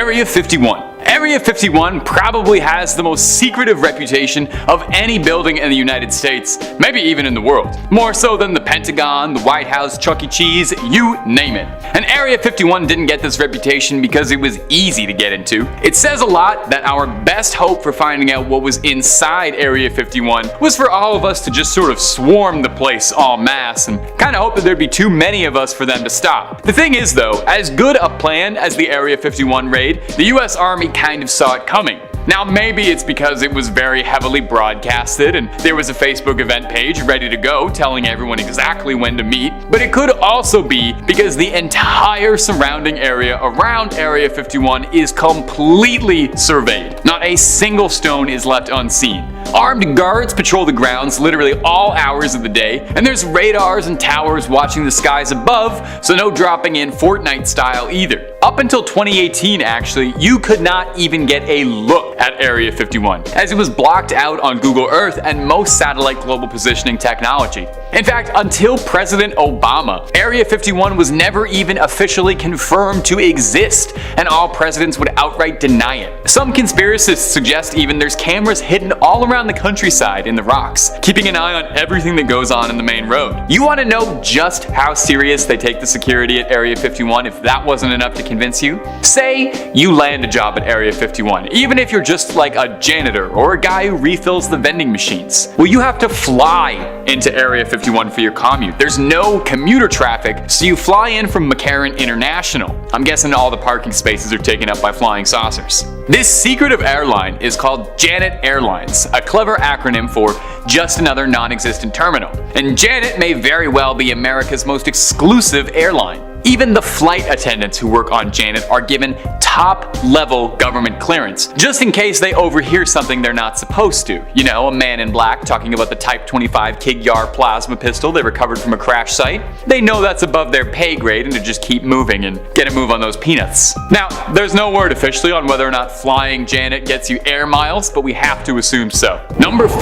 Area 51. Area 51 probably has the most secretive reputation of any building in the United States, maybe even in the world. More so than the Pentagon, the White House, Chuck E. Cheese, you name it. And Area 51 didn't get this reputation because it was easy to get into. It says a lot that our best hope for finding out what was inside Area 51 was for all of us to just sort of swarm the place en masse and kind of hope that there'd be too many of us for them to stop. The thing is though, as good a plan as the Area 51 raid, the US Army kind of saw it coming. Now maybe it's because it was very heavily broadcasted and there was a Facebook event page ready to go telling everyone exactly when to meet, but it could also be because the entire surrounding area around Area 51 is completely surveyed. Not a single stone is left unseen. Armed guards patrol the grounds literally all hours of the day, and there's radars and towers watching the skies above, so no dropping in Fortnite style either. Up until 2018 actually, you could not even get a look at Area 51, as it was blocked out on Google Earth and most satellite global positioning technology. In fact, until President Obama, Area 51 was never even officially confirmed to exist, and all presidents would outright deny it. Some conspiracists suggest even there's cameras hidden all around the countryside in the rocks, keeping an eye on everything that goes on in the main road. You want to know just how serious they take the security at Area 51 if that wasn't enough to convince you? Say you land a job at Area 51, even if you're just like a janitor or a guy who refills the vending machines. Well, you have to fly into Area 51 for your commute. There's no commuter traffic, so you fly in from McCarran International. I'm guessing all the parking spaces are taken up by flying saucers. This secretive airline is called Janet Airlines, a clever acronym for just another non-existent terminal. And Janet may very well be America's most exclusive airline. Even the flight attendants who work on Janet are given top-level government clearance, just in case they overhear something they're not supposed to. You know, a man in black talking about the Type 25 Kig-Yar plasma pistol they recovered from a crash site. They know that's above their pay grade and to just keep moving and get a move on those peanuts. Now, there's no word officially on whether or not flying Janet gets you air miles, but we have to assume so. Number 4.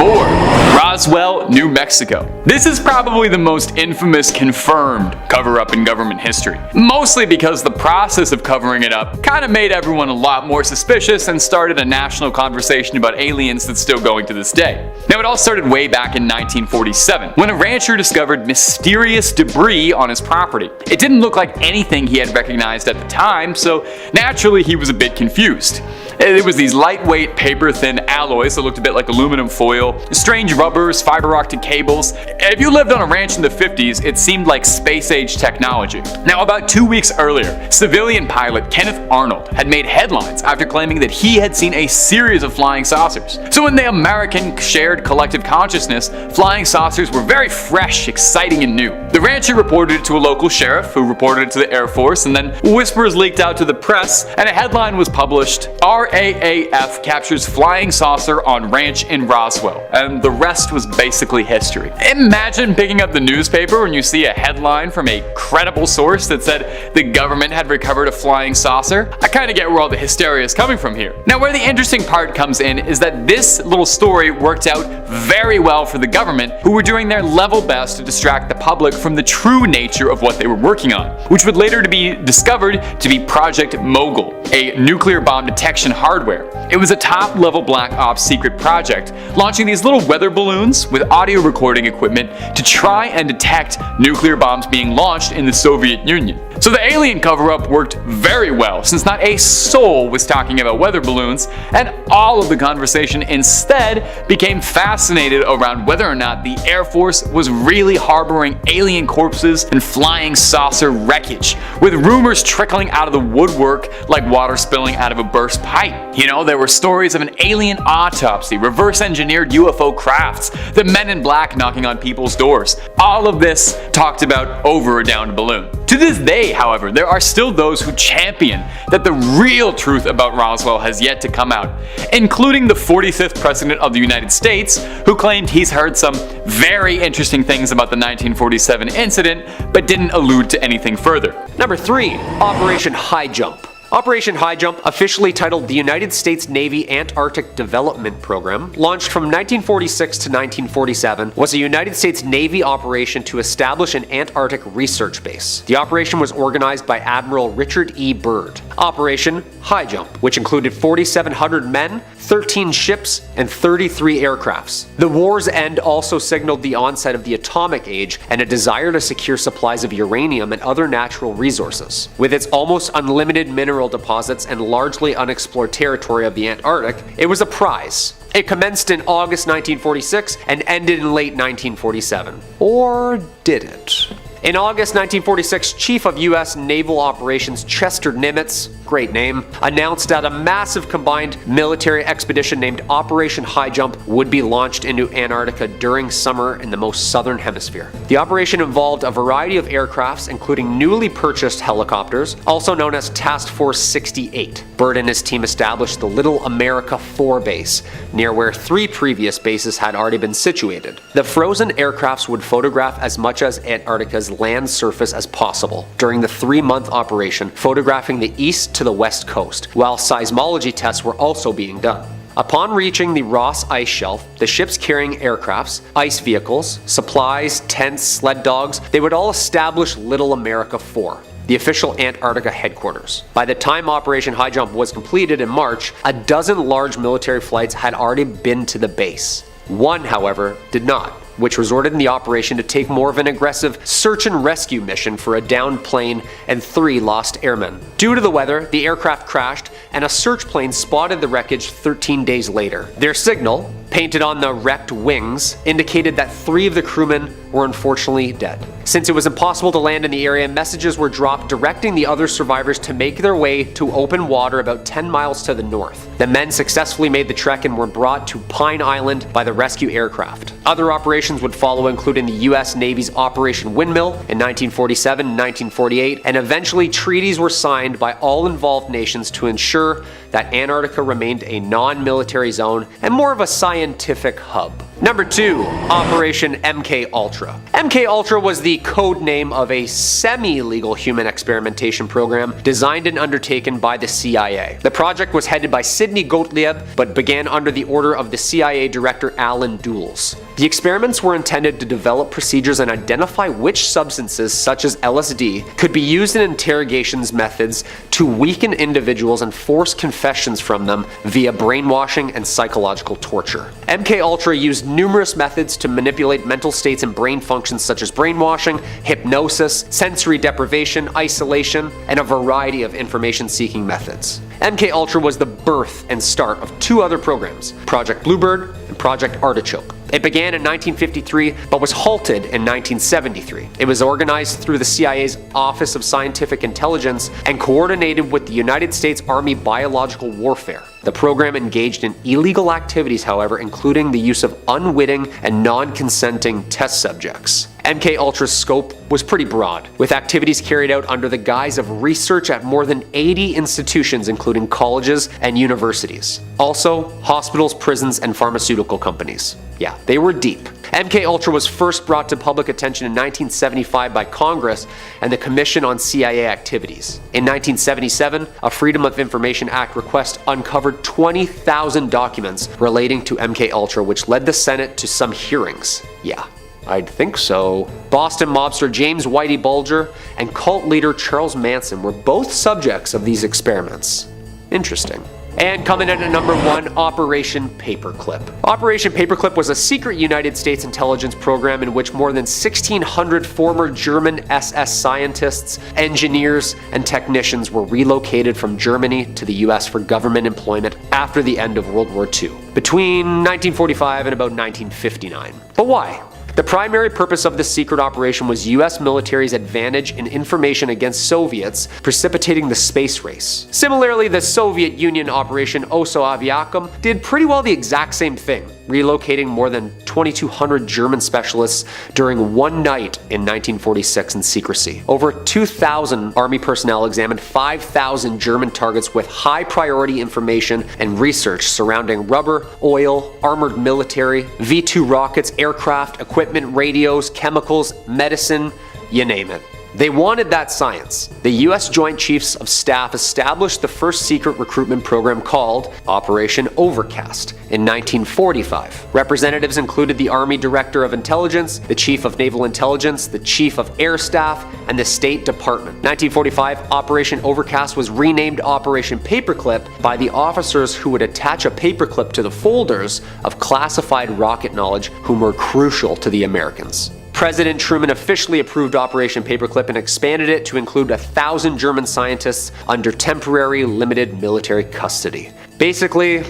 Roswell, New Mexico. This is probably the most infamous confirmed cover-up in government history. Mostly because the process of covering it up kind of made everyone a lot more suspicious and started a national conversation about aliens that's still going to this day. Now, it all started way back in 1947 when a rancher discovered mysterious debris on his property. It didn't look like anything he had recognized at the time, so naturally he was a bit confused. It was these lightweight, paper-thin alloys that looked a bit like aluminum foil, strange rubbers, fiber optic cables. If you lived on a ranch in the 50s, it seemed like space-age technology. Now, about 2 weeks earlier, civilian pilot Kenneth Arnold had made headlines after claiming that he had seen a series of flying saucers. So in the American shared collective consciousness, flying saucers were very fresh, exciting, and new. The rancher reported it to a local sheriff, who reported it to the Air Force, and then whispers leaked out to the press, and a headline was published: RAAF captures flying saucer on ranch in Roswell. And the rest was basically history. Imagine picking up the newspaper when you see a headline from a credible source that said the government had recovered a flying saucer. I kind of get where all the hysteria is coming from here. Now, where the interesting part comes in is that this little story worked out very well for the government, who were doing their level best to distract the public from the true nature of what they were working on, which would later to be discovered to be Project Mogul, a nuclear bomb detection hardware. It was a top-level black ops secret project, launching these little weather balloons with audio recording equipment to try and detect nuclear bombs being launched in the Soviet Union. So the alien cover-up worked very well, since not a soul was talking about weather balloons, and all of the conversation instead became fascinated around whether or not the Air Force was really harboring alien corpses and flying saucer wreckage, with rumors trickling out of the woodwork like water spilling out of a burst pipe. You know, there were stories of an alien autopsy, reverse-engineered UFO crafts, the men in black knocking on people's doors. All of this talked about over a downed balloon. To this day, however, there are still those who champion that the real truth about Roswell has yet to come out, including the 45th President of the United States, who claimed he's heard some very interesting things about the 1947 incident, but didn't allude to anything further. Number 3. Operation High Jump. Operation High Jump, officially titled the United States Navy Antarctic Development Program, launched from 1946 to 1947, was a United States Navy operation to establish an Antarctic research base. The operation was organized by Admiral Richard E. Byrd. Operation High Jump, which included 4,700 men, 13 ships, and 33 aircrafts. The war's end also signaled the onset of the atomic age and a desire to secure supplies of uranium and other natural resources. With its almost unlimited mineral deposits and largely unexplored territory of the Antarctic, it was a prize. It commenced in August 1946 and ended in late 1947. Or did it? In August 1946, Chief of U.S. Naval Operations Chester Nimitz, great name, announced that a massive combined military expedition named Operation High Jump would be launched into Antarctica during summer in the most southern hemisphere. The operation involved a variety of aircrafts, including newly purchased helicopters, also known as Task Force 68. Byrd and his team established the Little America 4 base, near where 3 previous bases had already been situated. The frozen aircrafts would photograph as much as Antarctica's land surface as possible during the 3-month operation, photographing the east to the west coast, while seismology tests were also being done. Upon reaching the Ross Ice Shelf, the ships carrying aircrafts, ice vehicles, supplies, tents, sled dogs, they would all establish Little America 4, the official Antarctica headquarters. By the time Operation High Jump was completed in March, a dozen large military flights had already been to the base. One, however, did not, which resorted in the operation to take more of an aggressive search and rescue mission for a downed plane and 3 lost airmen. Due to the weather, the aircraft crashed and a search plane spotted the wreckage 13 days later. Their signal, painted on the wrecked wings, indicated that 3 of the crewmen were unfortunately dead. Since it was impossible to land in the area, messages were dropped directing the other survivors to make their way to open water about 10 miles to the north. The men successfully made the trek and were brought to Pine Island by the rescue aircraft. Other operations would follow, including the U.S. Navy's Operation Windmill in 1947 and 1948, and eventually treaties were signed by all involved nations to ensure that Antarctica remained a non-military zone and more of a scientific hub. Number 2. Operation MK Ultra. MK Ultra was the code name of a semi-legal human experimentation program designed and undertaken by the CIA. The project was headed by Sidney Gottlieb, but began under the order of the CIA Director Alan Dulles. The experiments were intended to develop procedures and identify which substances, such as LSD, could be used in interrogations methods to weaken individuals and force confessions from them via brainwashing and psychological torture. MK Ultra used numerous methods to manipulate mental states and brain functions such as brainwashing, hypnosis, sensory deprivation, isolation, and a variety of information-seeking methods. MK Ultra was the birth and start of 2 other programs, Project Bluebird and Project Artichoke. It began in 1953 but was halted in 1973. It was organized through the CIA's Office of Scientific Intelligence and coordinated with the United States Army Biological Warfare. The program engaged in illegal activities, however, including the use of unwitting and non-consenting test subjects. MK Ultra's scope was pretty broad, with activities carried out under the guise of research at more than 80 institutions, including colleges and universities. Also, hospitals, prisons, and pharmaceutical companies. Yeah, they were deep. MK Ultra was first brought to public attention in 1975 by Congress and the Commission on CIA Activities. In 1977, a Freedom of Information Act request uncovered 20,000 documents relating to MK Ultra, which led the Senate to some hearings. Yeah, I'd think so. Boston mobster James Whitey Bulger and cult leader Charles Manson were both subjects of these experiments. Interesting. And coming in at number 1, Operation Paperclip. Operation Paperclip was a secret United States intelligence program in which more than 1,600 former German SS scientists, engineers, and technicians were relocated from Germany to the US for government employment after the end of World War II, between 1945 and about 1959. But why? The primary purpose of this secret operation was US military's advantage in information against Soviets, precipitating the space race. Similarly, the Soviet Union Operation Oso Aviacum did pretty well the exact same thing, relocating more than 2,200 German specialists during one night in 1946 in secrecy. Over 2,000 Army personnel examined 5,000 German targets with high priority information and research surrounding rubber, oil, armored military, V-2 rockets, aircraft, equipment, radios, chemicals, medicine, you name it. They wanted that science. The US Joint Chiefs of Staff established the first secret recruitment program called Operation Overcast in 1945. Representatives included the Army Director of Intelligence, the Chief of Naval Intelligence, the Chief of Air Staff, and the State Department. 1945, Operation Overcast was renamed Operation Paperclip by the officers who would attach a paperclip to the folders of classified rocket knowledge whom were crucial to the Americans. President Truman officially approved Operation Paperclip and expanded it to include 1,000 German scientists under temporary limited military custody. Basically,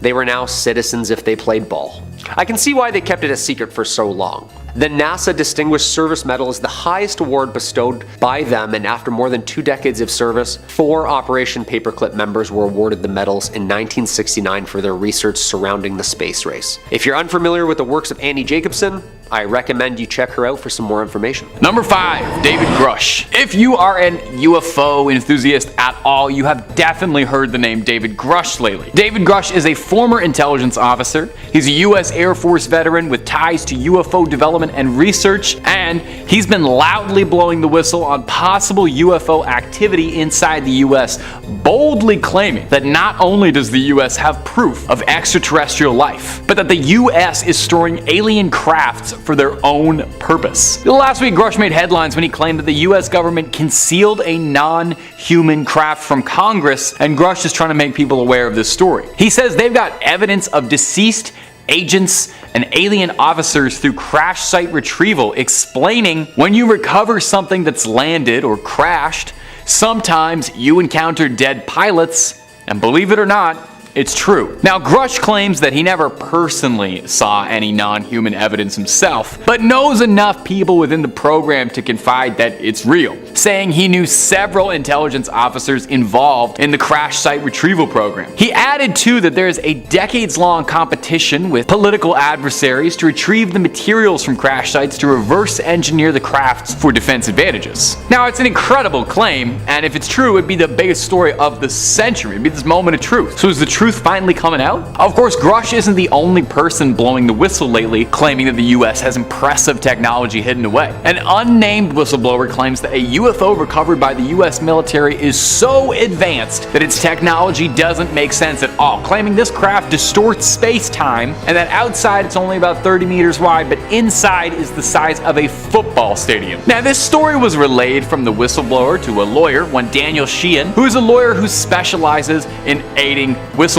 they were now citizens if they played ball. I can see why they kept it a secret for so long. The NASA Distinguished Service Medal is the highest award bestowed by them, and after more than 2 decades of service, 4 Operation Paperclip members were awarded the medals in 1969 for their research surrounding the space race. If you're unfamiliar with the works of Annie Jacobsen, I recommend you check her out for some more information. Number 5, David Grush. If you are an UFO enthusiast at all, you have definitely heard the name David Grush lately. David Grush is a former intelligence officer. He's a US Air Force veteran with ties to UFO development and research, and he's been loudly blowing the whistle on possible UFO activity inside the US, boldly claiming that not only does the US have proof of extraterrestrial life, but that the US is storing alien crafts for their own purpose. Last week, Grush made headlines when he claimed that the US government concealed a non-human craft from Congress, and Grush is trying to make people aware of this story. He says they've got evidence of deceased agents and alien officers through crash site retrieval, explaining when you recover something that's landed or crashed, sometimes you encounter dead pilots, and believe it or not, it's true. Now, Grush claims that he never personally saw any non-human evidence himself, but knows enough people within the program to confide that it's real, saying he knew several intelligence officers involved in the crash site retrieval program. He added too that there is a decades-long competition with political adversaries to retrieve the materials from crash sites to reverse engineer the crafts for defense advantages. Now, it's an incredible claim, and if it's true, it'd be the biggest story of the century. It'd be this moment of truth. So is the truth finally coming out? Of course, Grush isn't the only person blowing the whistle lately, claiming that the US has impressive technology hidden away. An unnamed whistleblower claims that a UFO recovered by the US military is so advanced that its technology doesn't make sense at all, claiming this craft distorts space-time and that outside it's only about 30 meters wide, but inside is the size of a football stadium. Now, this story was relayed from the whistleblower to a lawyer, one Daniel Sheehan, who is a lawyer who specializes in aiding whistleblowers.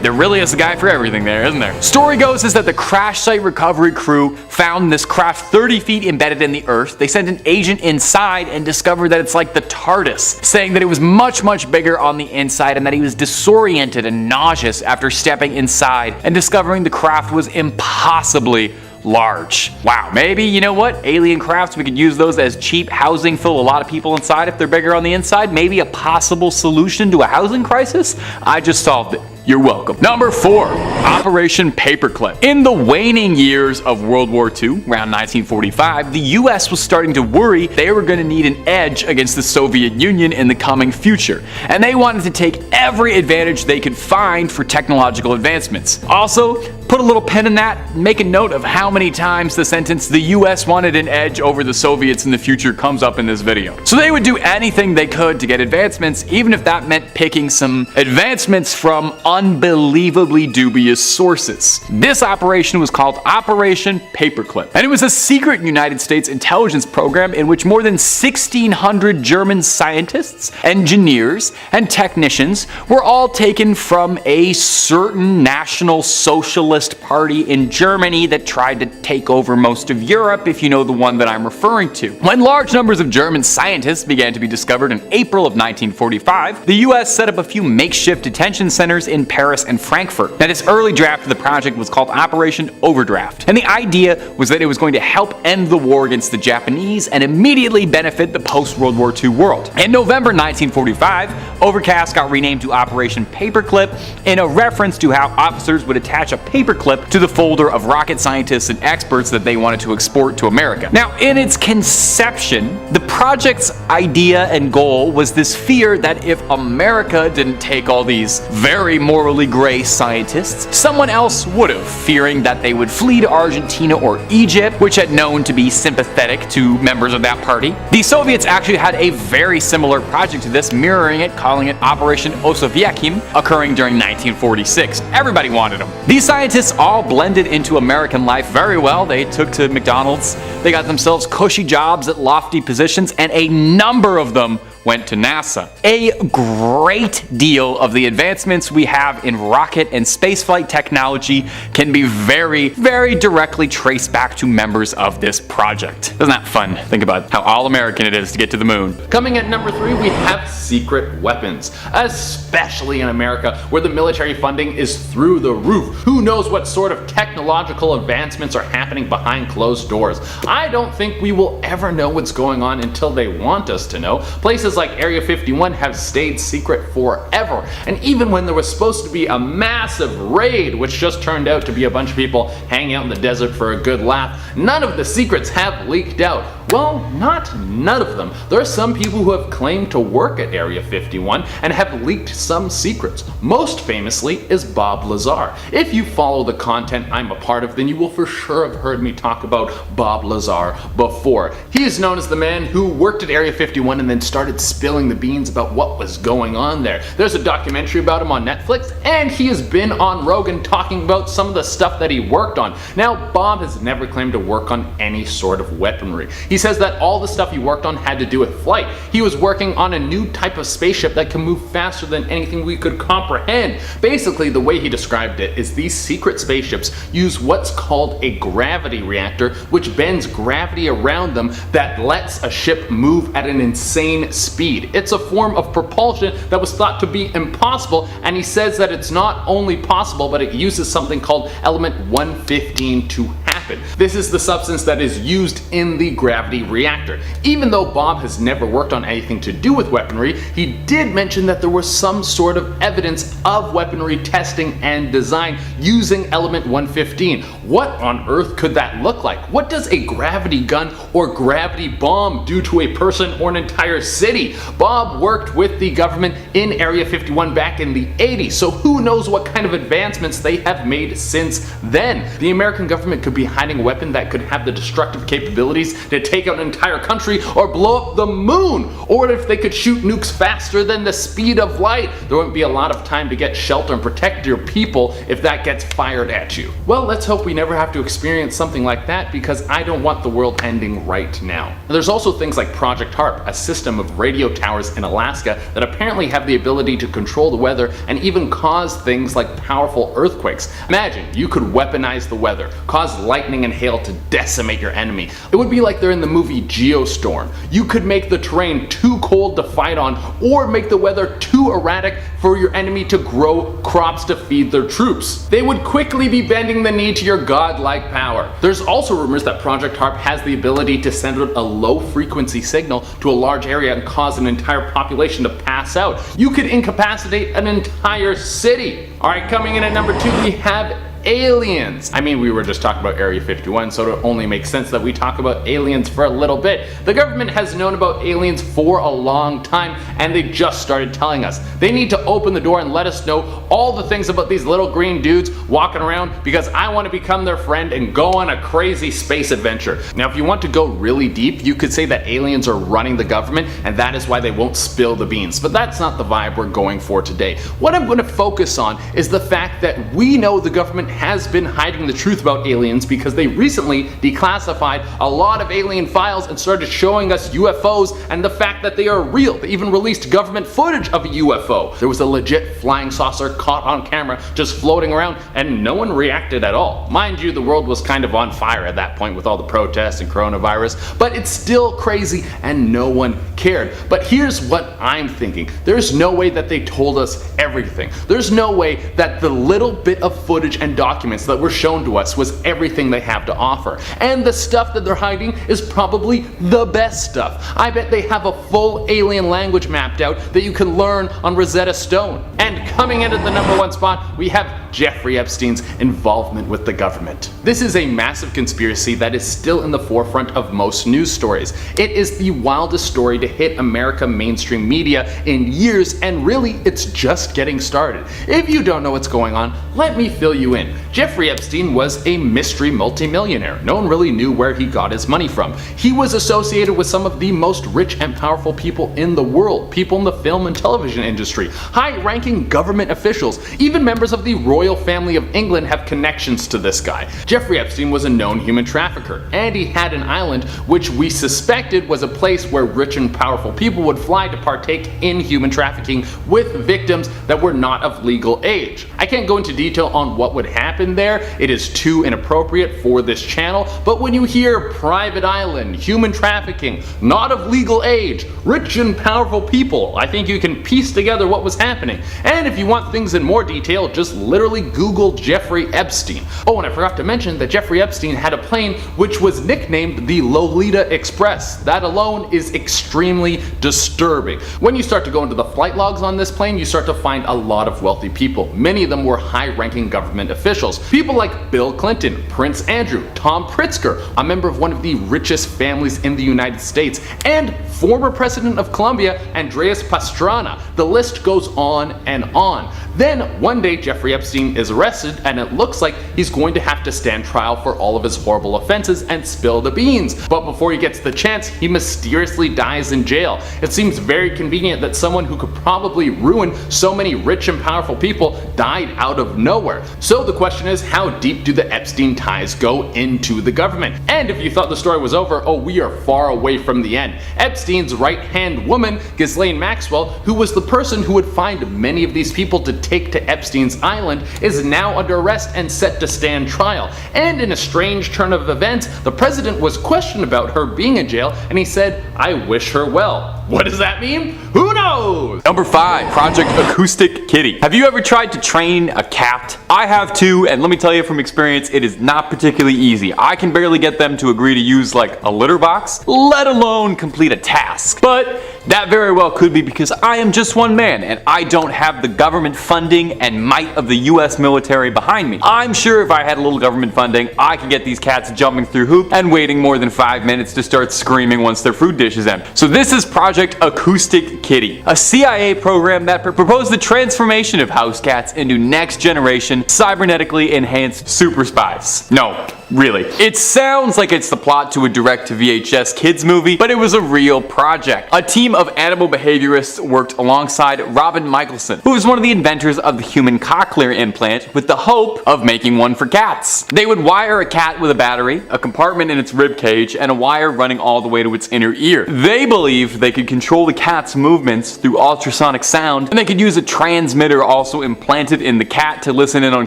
There really is a guy for everything there, isn't there? Story goes is that the crash site recovery crew found this craft 30 feet embedded in the earth. They sent an agent inside and discovered that it's like the TARDIS, saying that it was much, much bigger on the inside and that he was disoriented and nauseous after stepping inside and discovering the craft was impossibly large. Wow, maybe, you know what? Alien crafts, we could use those as cheap housing, fill a lot of people inside if they're bigger on the inside. Maybe a possible solution to a housing crisis? I just solved it. You're welcome. Number 4, Operation Paperclip. In the waning years of World War II, around 1945, the US was starting to worry they were going to need an edge against the Soviet Union in the coming future, and they wanted to take every advantage they could find for technological advancements. Also, put a little pin in that, make a note of how many times the sentence "the US wanted an edge over the Soviets in the future" comes up in this video. So they would do anything they could to get advancements, even if that meant picking some advancements from unbelievably dubious sources. This operation was called Operation Paperclip, and it was a secret United States intelligence program in which more than 1,600 German scientists, engineers, and technicians were all taken from a certain National Socialist Party in Germany that tried to take over most of Europe, if you know the one that I'm referring to. When large numbers of German scientists began to be discovered in April of 1945, the US set up a few makeshift detention centers in Paris and Frankfurt. Now, this early draft of the project was called Operation Overdraft, and the idea was that it was going to help end the war against the Japanese and immediately benefit the post-World War II world. In November 1945, Overcast got renamed to Operation Paperclip in a reference to how officers would attach a paper Paperclip to the folder of rocket scientists and experts that they wanted to export to America. Now, in its conception, the project's idea and goal was this fear that if America didn't take all these very morally gray scientists, someone else would have, fearing that they would flee to Argentina or Egypt, which had known to be sympathetic to members of that party. The Soviets actually had a very similar project to this, mirroring it, calling it Operation Osowieckim, occurring during 1946. Everybody wanted them. These scientists all blended into American life very well. They took to McDonald's, they got themselves cushy jobs at lofty positions, and a number of them went to NASA. A great deal of the advancements we have in rocket and spaceflight technology can be very, very directly traced back to members of this project. Isn't that fun? Think about how all-American it is to get to the moon. Coming at number 3, we have secret weapons, especially in America, where the military funding is through the roof. Who knows what sort of technological advancements are happening behind closed doors? I don't think we will ever know what's going on until they want us to know. Places like Area 51 have stayed secret forever, and even when there was supposed to be a massive raid, which just turned out to be a bunch of people hanging out in the desert for a good laugh, none of the secrets have leaked out. Well, not none of them. There are some people who have claimed to work at Area 51 and have leaked some secrets. Most famously is Bob Lazar. If you follow the content I'm a part of, then you will for sure have heard me talk about Bob Lazar before. He is known as the man who worked at Area 51 and then started spilling the beans about what was going on there. There's a documentary about him on Netflix, and he has been on Rogan talking about some of the stuff that he worked on. Now, Bob has never claimed to work on any sort of weaponry. He says that all the stuff he worked on had to do with flight. He was working on a new type of spaceship that can move faster than anything we could comprehend. Basically, the way he described it is these secret spaceships use what's called a gravity reactor, which bends gravity around them that lets a ship move at an insane speed. It's a form of propulsion that was thought to be impossible, and he says that it's not only possible, but it uses something called element 115 to happen. This is the substance that is used in the gravity reactor. Even though Bob has never worked on anything to do with weaponry, he did mention that there was some sort of evidence of weaponry testing and design using element 115. What on earth could that look like? What does a gravity gun or gravity bomb do to a person or an entire city? Bob worked with the government in Area 51 back in the 80s, so who knows what kind of advancements they have made since then. The American government could be hiding a weapon that could have the destructive capabilities to take out an entire country or blow up the moon. Or if they could shoot nukes faster than the speed of light, there wouldn't be a lot of time to get shelter and protect your people if that gets fired at you. Well, let's hope we never have to experience something like that, because I don't want the world ending right now. There's also things like Project HARP, a system of radio towers in Alaska that apparently have the ability to control the weather and even cause things like powerful earthquakes. Imagine you could weaponize the weather, cause lightning and hail to decimate your enemy. It would be like they're in the movie Geostorm. You could make the terrain too cold to fight on, or make the weather too erratic for your enemy to grow crops to feed their troops. They would quickly be bending the knee to your godlike power. There's also rumors that Project HARP has the ability to send out a low frequency signal to a large area and cause an entire population to pass out. You could incapacitate an entire city. Alright, coming in at number 2, we have aliens. I mean, we were just talking about Area 51, so it only makes sense that we talk about aliens for a little bit. The government has known about aliens for a long time, and they just started telling us. They need to open the door and let us know all the things about these little green dudes walking around, because I want to become their friend and go on a crazy space adventure. Now, if you want to go really deep, you could say that aliens are running the government, and that is why they won't spill the beans. But that's not the vibe we're going for today. What I'm going to focus on is the fact that we know the government has been hiding the truth about aliens, because they recently declassified a lot of alien files and started showing us UFOs and the fact that they are real. They even released government footage of a UFO. There was a legit flying saucer caught on camera just floating around, and no one reacted at all. Mind you, the world was kind of on fire at that point with all the protests and coronavirus, but it's still crazy and no one cared. But here's what I'm thinking. There's no way that they told us everything. There's no way that the little bit of footage and documents that were shown to us was everything they have to offer. And the stuff that they're hiding is probably the best stuff. I bet they have a full alien language mapped out that you can learn on Rosetta Stone. And coming in at the #1 spot, we have Jeffrey Epstein's involvement with the government. This is a massive conspiracy that is still in the forefront of most news stories. It is the wildest story to hit America mainstream media in years, and really it's just getting started. If you don't know what's going on, let me fill you in. Jeffrey Epstein was a mystery multimillionaire. No one really knew where he got his money from. He was associated with some of the most rich and powerful people in the world, people in the film and television industry, high-ranking government officials, even members of the royal family of England have connections to this guy. Jeffrey Epstein was a known human trafficker, and he had an island which we suspected was a place where rich and powerful people would fly to partake in human trafficking with victims that were not of legal age. I can't go into detail on what would happen there, it is too inappropriate for this channel, but when you hear private island, human trafficking, not of legal age, rich and powerful people, I think you can piece together what was happening. And if you want things in more detail, just literally Google Jeffrey Epstein. Oh, and I forgot to mention that Jeffrey Epstein had a plane which was nicknamed the Lolita Express. That alone is extremely disturbing. When you start to go into the flight logs on this plane, you start to find a lot of wealthy people. Many of them were high-ranking government officials. People like Bill Clinton, Prince Andrew, Tom Pritzker, a member of one of the richest families in the United States, and former president of Colombia, Andres Pastrana. The list goes on and on. Then one day Jeffrey Epstein is arrested, and it looks like he's going to have to stand trial for all of his horrible offenses and spill the beans. But before he gets the chance, he mysteriously dies in jail. It seems very convenient that someone who could probably ruin so many rich and powerful people died out of nowhere. So the question is, how deep do the Epstein ties go into the government? And if you thought the story was over, oh, we are far away from the end. Epstein's right-hand woman, Ghislaine Maxwell, who was the person who would find many of these people to take to Epstein's island, is now under arrest and set to stand trial. And in a strange turn of events, the president was questioned about her being in jail, and he said, "I wish her well." What does that mean? Who knows? #5, Project Acoustic Kitty. Have you ever tried to train a cat? I have too, and let me tell you from experience, it is not particularly easy. I can barely get them to agree to use like a litter box, let alone complete a task. But that very well could be because I am just one man and I don't have the government funding and might of the US military behind me. I'm sure if I had a little government funding, I could get these cats jumping through hoops and waiting more than 5 minutes to start screaming once their food dish is empty. So this is Project Acoustic Kitty, a CIA program that proposed the transformation of house cats into next generation cybernetically enhanced super spies. No, really. It sounds like it's the plot to a direct-to-VHS kids movie, but it was a real project. A team of animal behaviorists worked alongside Robin Michelson, who was one of the inventors of the human cochlear implant, with the hope of making one for cats. They would wire a cat with a battery, a compartment in its rib cage, and a wire running all the way to its inner ear. They believed they could control the cat's movements through ultrasonic sound, and they could use a transmitter also implanted in the cat to listen in on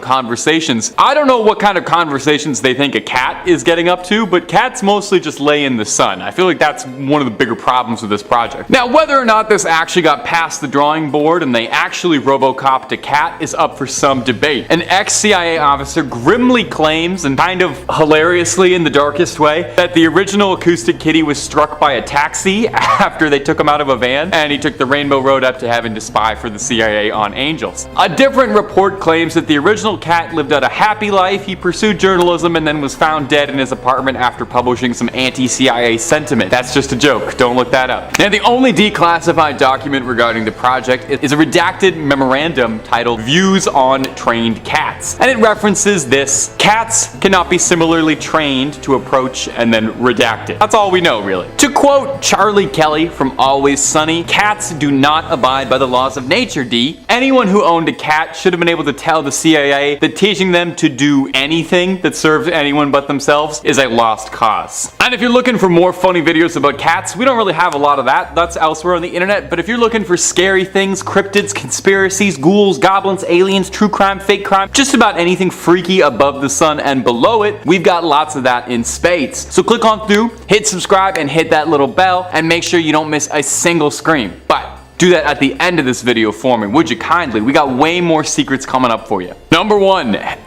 conversations. I don't know what kind of conversations they think a cat is getting up to, but cats mostly just lay in the sun. I feel like that's one of the bigger problems with this project. Now, whether or not this actually got past the drawing board and they actually RoboCopped a cat is up for some debate. An ex-CIA officer grimly claims, and kind of hilariously in the darkest way, that the original Acoustic Kitty was struck by a taxi after they took him out of a van, and he took the Rainbow Road up to heaven to spy for the CIA on angels. A different report claims that the original cat lived out a happy life, he pursued journalism, and then was found dead in his apartment after publishing some anti-CIA sentiment. That's just a joke, don't look that up. Now, the only declassified document regarding the project is a redacted memorandum titled Views on Trained Cats, and it references this: cats cannot be similarly trained to approach, and then redacted. That's all we know, really. To quote Charlie Kelly from Always Sunny, cats do not abide by the laws of nature, D. Anyone who owned a cat should have been able to tell the CIA that teaching them to do anything that serves anyone but themselves is a lost cause. And if you're looking for more funny videos about cats, we don't really have a lot of that. That's elsewhere on the internet. But if you're looking for scary things, cryptids, conspiracies, ghouls, goblins, aliens, true crime, fake crime, just about anything freaky above the sun and below it, we've got lots of that in spades. So click on through, hit subscribe, and hit that little bell, and make sure you don't miss a single scream. But do that at the end of this video for me, would you kindly? We got way more secrets coming up for you. #1.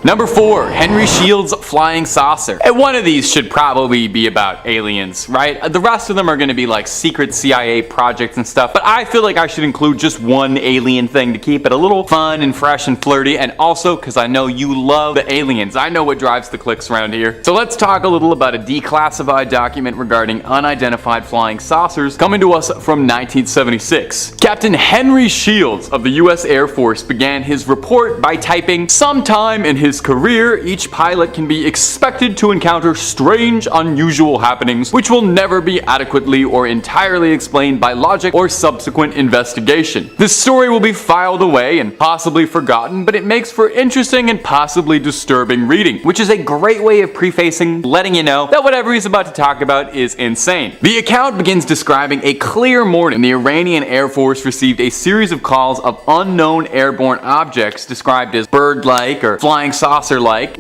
Number 4, Henry Shields' flying saucer. And one of these should probably be about aliens, right? The rest of them are going to be like secret CIA projects and stuff, but I feel like I should include just one alien thing to keep it a little fun and fresh and flirty, and also because I know you love the aliens. I know what drives the clicks around here. So let's talk a little about a declassified document regarding unidentified flying saucers coming to us from 1976. Captain Henry Shields of the U.S. Air Force began his report by typing, "Sometime in his career, each pilot can be expected to encounter strange, unusual happenings which will never be adequately or entirely explained by logic or subsequent investigation. This story will be filed away and possibly forgotten, but it makes for interesting and possibly disturbing reading," which is a great way of prefacing, letting you know that whatever he's about to talk about is insane. The account begins describing a clear morning. The Iranian Air Force received a series of calls of unknown airborne objects described as bird-like or flying saucer-like,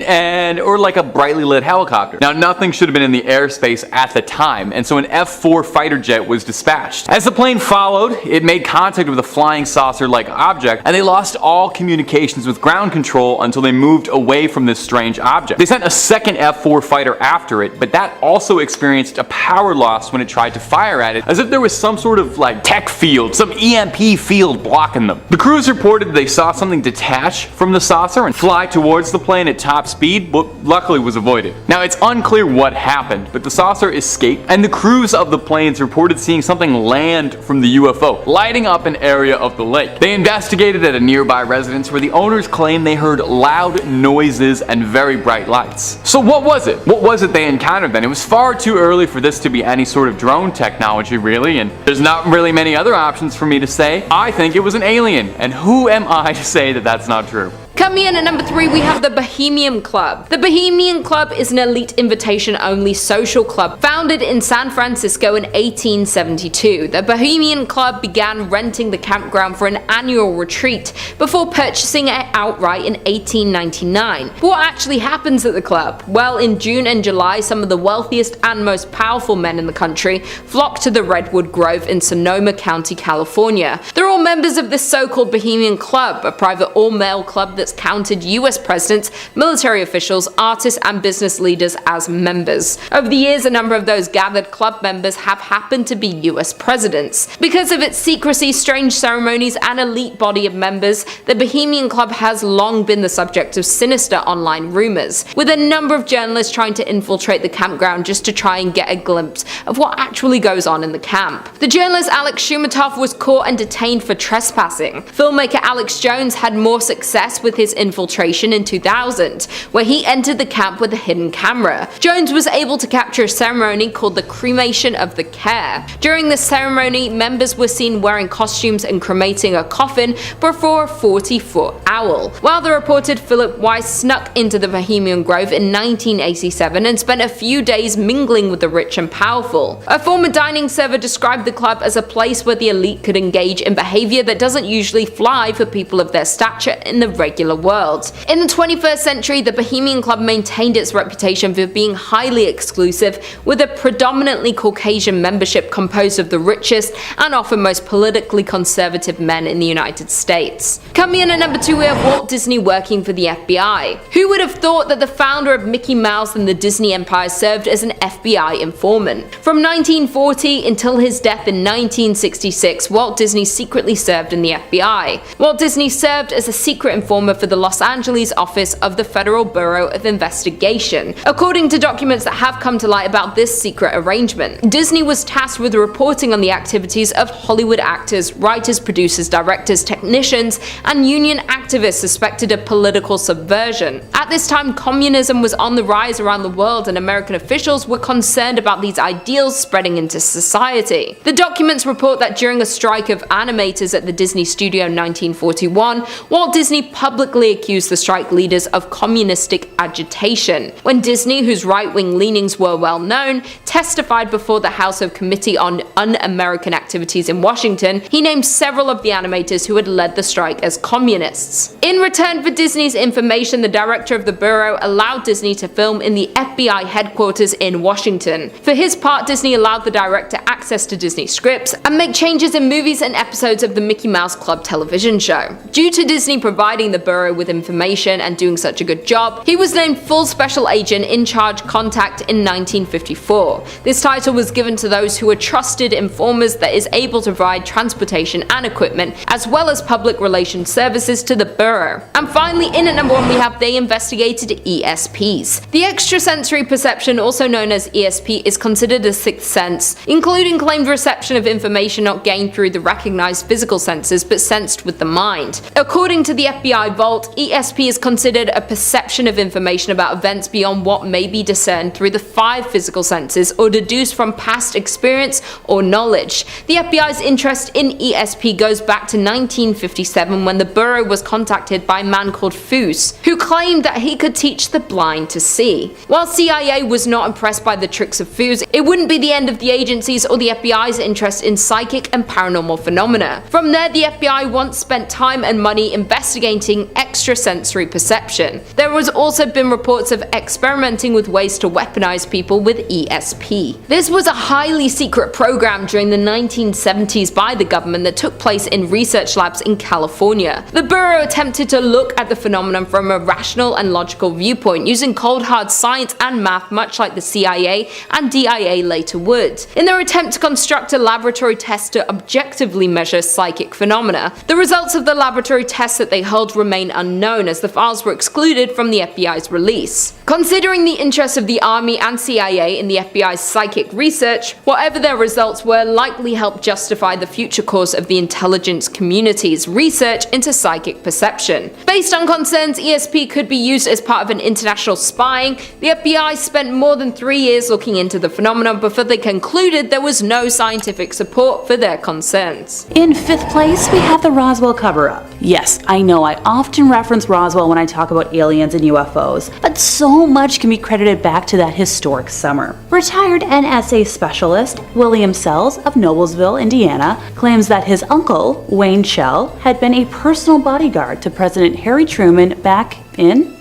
or like a brightly lit helicopter. Now, nothing should have been in the airspace at the time, and so an F-4 fighter jet was dispatched. As the plane followed, it made contact with a flying saucer-like object, and they lost all communications with ground control until they moved away from this strange object. They sent a second F-4 fighter after it, but that also experienced a power loss when it tried to fire at it, as if there was some sort of like tech field, some EMP field blocking them. The crews reported they saw something detach from the saucer and fly towards the plane at top speed, but luckily was avoided. Now, it's unclear what happened, but the saucer escaped, and the crews of the planes reported seeing something land from the UFO, lighting up an area of the lake. They investigated at a nearby residence where the owners claimed they heard loud noises and very bright lights. So what was it? What was it they encountered then? It was far too early for this to be any sort of drone technology, really, and there's not really many other options for me to say. I think it was an alien, and who am I to say that that's not true? Coming in at number 3, we have the Bohemian Club. The Bohemian Club is an elite invitation-only social club founded in San Francisco in 1872. The Bohemian Club began renting the campground for an annual retreat before purchasing it outright in 1899. But what actually happens at the club? Well, in June and July, some of the wealthiest and most powerful men in the country flocked to the Redwood Grove in Sonoma County, California. They're all members of this so-called Bohemian Club, a private all-male club that's counted US presidents, military officials, artists, and business leaders as members. Over the years, a number of those gathered club members have happened to be US presidents. Because of its secrecy, strange ceremonies, and elite body of members, the Bohemian Club has long been the subject of sinister online rumors, with a number of journalists trying to infiltrate the campground just to try and get a glimpse of what actually goes on in the camp. The journalist Alex Shumatov was caught and detained for trespassing. Filmmaker Alex Jones had more success with his infiltration in 2000, where he entered the camp with a hidden camera. Jones was able to capture a ceremony called the Cremation of the Care. During the ceremony, members were seen wearing costumes and cremating a coffin before a 40-foot owl. While the reported Philip Weiss snuck into the Bohemian Grove in 1987 and spent a few days mingling with the rich and powerful. A former dining server described the club as a place where the elite could engage in behavior that doesn't usually fly for people of their stature in the regular world. In the 21st century, the Bohemian Club maintained its reputation for being highly exclusive, with a predominantly Caucasian membership composed of the richest and often most politically conservative men in the United States. Coming in at number 2, we have Walt Disney working for the FBI. Who would have thought that the founder of Mickey Mouse and the Disney Empire served as an FBI informant? From 1940 until his death in 1966, Walt Disney secretly served in the FBI. Walt Disney served as a secret informant for the Los Angeles office of the Federal Bureau of Investigation. According to documents that have come to light about this secret arrangement, Disney was tasked with reporting on the activities of Hollywood actors, writers, producers, directors, technicians, and union activists suspected of political subversion. At this time, communism was on the rise around the world, and American officials were concerned about these ideals spreading into society. The documents report that during a strike of animators at the Disney studio in 1941, Walt Disney publicly accused the strike leaders of communistic agitation. When Disney, whose right-wing leanings were well known, testified before the House of Committee on Un-American Activities in Washington, he named several of the animators who had led the strike as communists. In return for Disney's information, the director of the Bureau allowed Disney to film in the FBI headquarters in Washington. For his part, Disney allowed the director access to Disney scripts and make changes in movies and episodes of the Mickey Mouse Club television show. Due to Disney providing the Bureau with information and doing such a good job, he was named Full Special Agent in Charge Contact in 1954. This title was given to those who were trusted informers that is able to provide transportation and equipment, as well as public relations services to the Bureau. And finally, in at number 1 we have they investigated ESPs. The extrasensory perception, also known as ESP, is considered a sixth sense, including claimed reception of information not gained through the recognized physical senses but sensed with the mind. According to the FBI Vault, ESP is considered a perception of information about events beyond what may be discerned through the 5 physical senses or deduced from past experience or knowledge. The FBI's interest in ESP goes back to 1957 when the Bureau was contacted by a man called Foose, who claimed that he could teach the blind to see. While CIA was not impressed by the tricks of Foose, it wouldn't be the end of the agency's or the FBI's interest in psychic and paranormal phenomena. From there, the FBI once spent time and money investigating extrasensory perception. There has also been reports of experimenting with ways to weaponize people with ESP. This was a highly secret program during the 1970s by the government that took place in research labs in California. The Bureau attempted to look at the phenomenon from a rational and logical viewpoint, using cold hard science and math much like the CIA and DIA later would. In their attempt to construct a laboratory test to objectively measure psychic phenomena, the results of the laboratory tests that they held remain unknown as the files were excluded from the FBI's release. Considering the interest of the Army and CIA in the FBI's psychic research, whatever their results were likely helped justify the future course of the intelligence community's research into psychic perception. Based on concerns ESP could be used as part of an international spying, the FBI spent more than 3 years looking into the phenomenon before they concluded there was no scientific support for their concerns. In 5th place, we have the Roswell cover-up. Yes, I know I often reference Roswell when I talk about aliens and UFOs, but so much can be credited back to that historic summer. Retired NSA specialist William Sells of Noblesville, Indiana, claims that his uncle, Wayne Shell, had been a personal bodyguard to President Harry Truman back in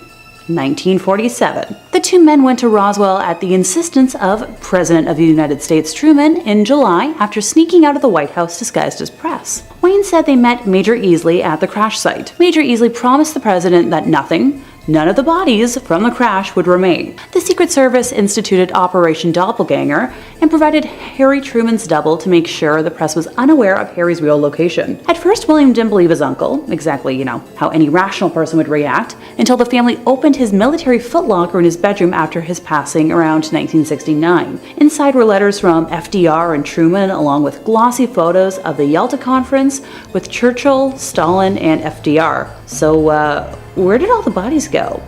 1947. The two men went to Roswell at the insistence of President of the United States Truman in July after sneaking out of the White House disguised as press. Wayne said they met Major Easley at the crash site. Major Easley promised the president that none of the bodies from the crash would remain. The Secret Service instituted Operation Doppelganger and provided Harry Truman's double to make sure the press was unaware of Harry's real location. At first, William didn't believe his uncle, exactly, how any rational person would react, until the family opened his military footlocker in his bedroom after his passing around 1969. Inside were letters from FDR and Truman, along with glossy photos of the Yalta Conference with Churchill, Stalin, and FDR. So, where did all the bodies go?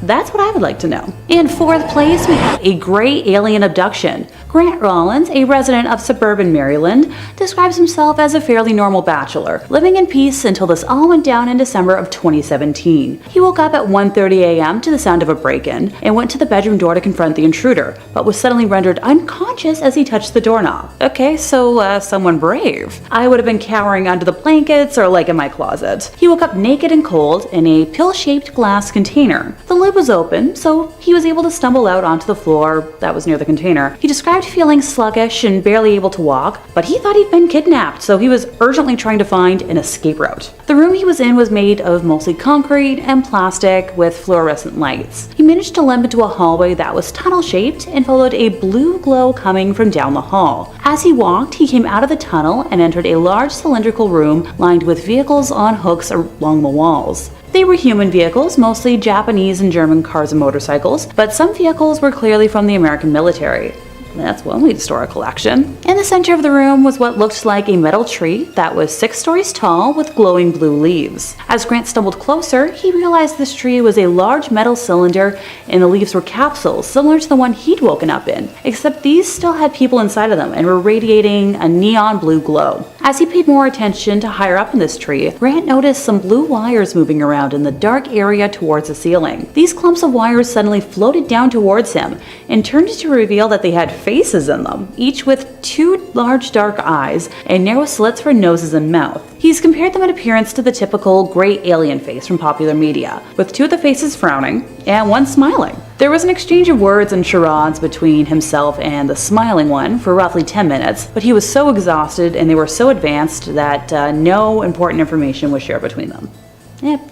That's what I would like to know. In 4th place, we have a gray alien abduction. Grant Rollins, a resident of suburban Maryland, describes himself as a fairly normal bachelor, living in peace until this all went down in December of 2017. He woke up at 1:30 a.m. to the sound of a break-in and went to the bedroom door to confront the intruder, but was suddenly rendered unconscious as he touched the doorknob. Okay, so someone brave. I would have been cowering under the blankets or like in my closet. He woke up naked and cold in a pill-shaped glass container. The lid was open, so he was able to stumble out onto the floor that was near the container. He described feeling sluggish and barely able to walk, but he thought he'd been kidnapped, so he was urgently trying to find an escape route. The room he was in was made of mostly concrete and plastic with fluorescent lights. He managed to limp into a hallway that was tunnel-shaped and followed a blue glow coming from down the hall. As he walked, he came out of the tunnel and entered a large cylindrical room lined with vehicles on hooks along the walls. They were human vehicles, mostly Japanese and German cars and motorcycles, but some vehicles were clearly from the American military. That's one way to store a collection. In the center of the room was what looked like a metal tree that was 6 stories tall with glowing blue leaves. As Grant stumbled closer, he realized this tree was a large metal cylinder and the leaves were capsules similar to the one he'd woken up in, except these still had people inside of them and were radiating a neon blue glow. As he paid more attention to higher up in this tree, Grant noticed some blue wires moving around in the dark area towards the ceiling. These clumps of wires suddenly floated down towards him and turned to reveal that they had faces in them, each with 2 large dark eyes and narrow slits for noses and mouth. He's compared them in appearance to the typical gray alien face from popular media, with 2 of the faces frowning and 1 smiling. There was an exchange of words and charades between himself and the smiling one for roughly 10 minutes, but he was so exhausted and they were so advanced that no important information was shared between them.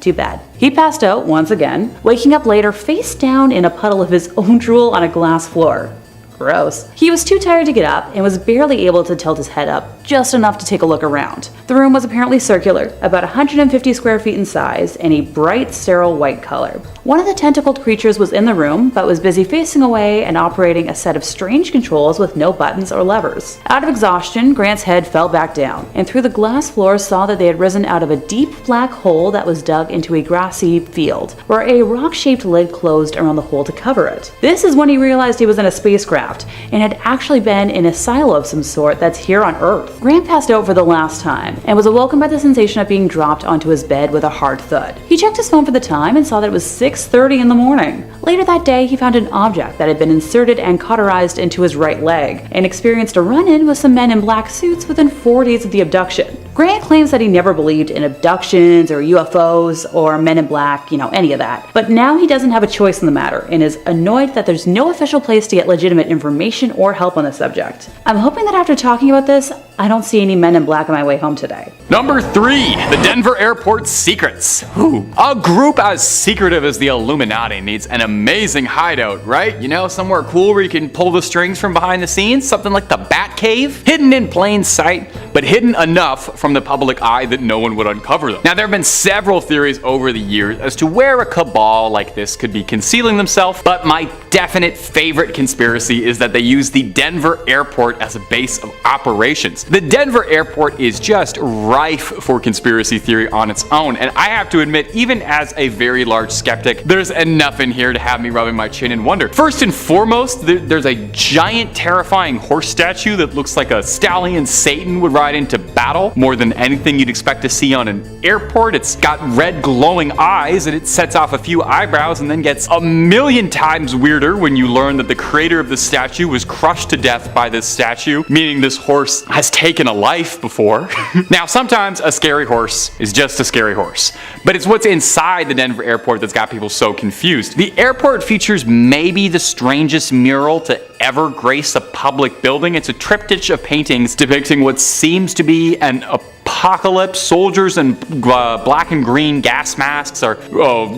Too bad. He passed out once again, waking up later face down in a puddle of his own drool on a glass floor. Gross. He was too tired to get up and was barely able to tilt his head up, just enough to take a look around. The room was apparently circular, about 150 square feet in size, and a bright, sterile white color. One of the tentacled creatures was in the room, but was busy facing away and operating a set of strange controls with no buttons or levers. Out of exhaustion, Grant's head fell back down, and through the glass floor saw that they had risen out of a deep black hole that was dug into a grassy field, where a rock-shaped lid closed around the hole to cover it. This is when he realized he was in a spacecraft, and had actually been in a silo of some sort that's here on Earth. Grant passed out for the last time, and was awoken by the sensation of being dropped onto his bed with a hard thud. He checked his phone for the time and saw that it was 6:30 in the morning. Later that day, he found an object that had been inserted and cauterized into his right leg, and experienced a run-in with some men in black suits within 4 days of the abduction. Grant claims that he never believed in abductions or UFOs or men in black, any of that. But now he doesn't have a choice in the matter and is annoyed that there's no official place to get legitimate information or help on the subject. I'm hoping that after talking about this, I don't see any men in black on my way home today. Number 3, the Denver Airport Secrets. A group as secretive as the Illuminati needs an amazing hideout, right? Somewhere cool where you can pull the strings from behind the scenes, something like the Bat Cave, hidden in plain sight, but hidden enough from the public eye that no one would uncover them. Now, there have been several theories over the years as to where a cabal like this could be concealing themselves, but my definite favorite conspiracy is that they use the Denver Airport as a base of operations. The Denver Airport is just rife for conspiracy theory on its own, and I have to admit, even as a very large skeptic, there's enough in here to have me rubbing my chin in wonder. First and foremost, there's a giant terrifying horse statue that looks like a stallion Satan would ride into battle, more than anything you'd expect to see on an airport. It's got red glowing eyes, and it sets off a few eyebrows and then gets a million times weirder when you learn that the creator of the statue was crushed to death by this statue, meaning this horse has taken a life before. Now, sometimes a scary horse is just a scary horse, but it's what's inside the Denver Airport that's got people so confused. The airport features maybe the strangest mural to ever grace a public building. It's a triptych of paintings depicting what seems to be an apocalypse. Soldiers in black and green gas masks are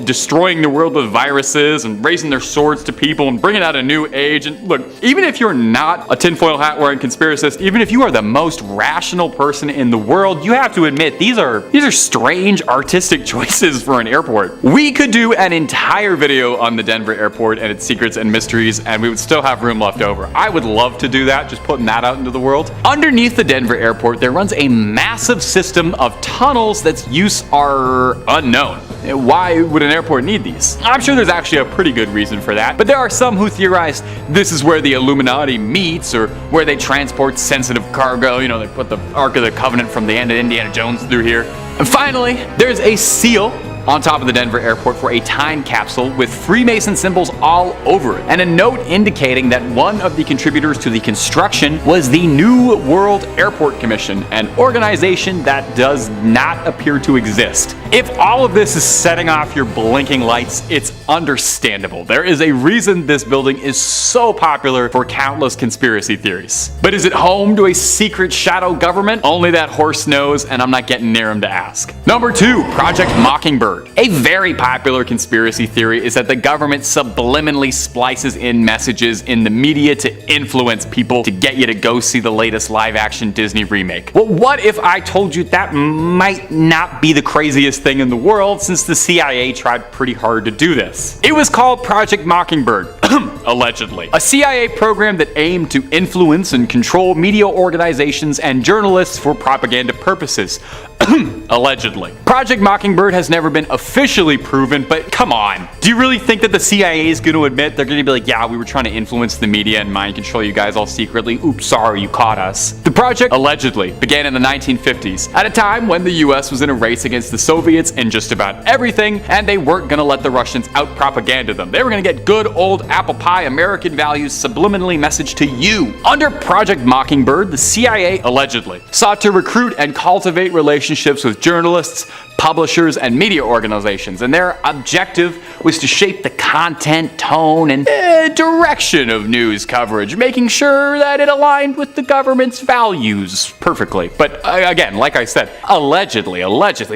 destroying the world with viruses and raising their swords to people and bringing out a new age. And look, even if you're not a tinfoil hat wearing conspiracist, even if you are the most rational person in the world, you have to admit these are strange artistic choices for an airport. We could do an entire video on the Denver Airport and its secrets and mysteries, and we would still have room left over. I would love to do that, just putting that out into the world. Underneath the Denver Airport, there runs a massive system of tunnels that's use are unknown. Why would an airport need these? I'm sure there's actually a pretty good reason for that, but there are some who theorize this is where the Illuminati meets, or where they transport sensitive cargo. They put the Ark of the Covenant from the end of Indiana Jones through here. And finally, there's a seal on top of the Denver Airport for a time capsule with Freemason symbols all over it, and a note indicating that one of the contributors to the construction was the New World Airport Commission, an organization that does not appear to exist. If all of this is setting off your blinking lights, it's understandable. There is a reason this building is so popular for countless conspiracy theories. But is it home to a secret shadow government? Only that horse knows, and I'm not getting near him to ask. Number 2, Project Mockingbird. A very popular conspiracy theory is that the government subliminally splices in messages in the media to influence people to get you to go see the latest live-action Disney remake. Well, what if I told you that might not be the craziest thing in the world, since the CIA tried pretty hard to do this? It was called Project Mockingbird, allegedly. A CIA program that aimed to influence and control media organizations and journalists for propaganda purposes. Allegedly. Project Mockingbird has never been officially proven, but come on. Do you really think that the CIA is going to admit they're going to be like, yeah, we were trying to influence the media and mind control you guys all secretly? Oops, sorry, you caught us. The project allegedly began in the 1950s, at a time when the US was in a race against the Soviets in just about everything, and they weren't going to let the Russians out-propaganda them. They were going to get good old apple pie American values subliminally messaged to you. Under Project Mockingbird, the CIA allegedly sought to recruit and cultivate relationships with journalists, publishers, and media organizations, and their objective was to shape the content, tone, and direction of news coverage, making sure that it aligned with the government's values perfectly. But again, like I said, allegedly,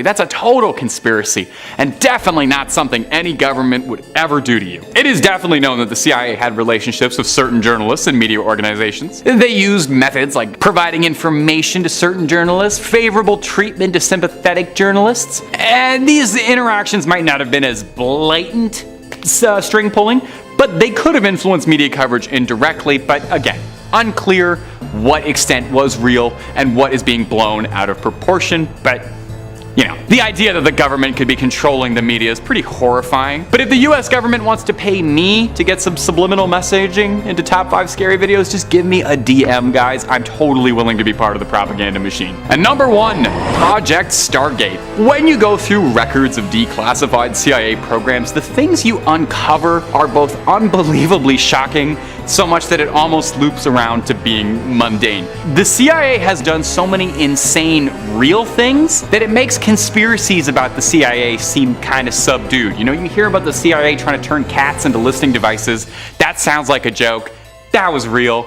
that's a total conspiracy, and definitely not something any government would ever do to you. It is definitely known that the CIA had relationships with certain journalists and media organizations. They used methods like providing information to certain journalists, favorable treatment to sympathetic journalists, and these interactions might not have been as blatant string pulling, but they could have influenced media coverage indirectly. But again, unclear what extent was real and what is being blown out of proportion. But you know, the idea that the government could be controlling the media is pretty horrifying. But if the US government wants to pay me to get some subliminal messaging into top 5 scary videos, just give me a DM, guys. I'm totally willing to be part of the propaganda machine. And number 1, Project Stargate. When you go through records of declassified CIA programs, the things you uncover are both unbelievably shocking, so much that it almost loops around to being mundane. The CIA has done so many insane real things that it makes conspiracies about the CIA seem kind of subdued. You know, you hear about the CIA trying to turn cats into listening devices. That sounds like a joke. That was real.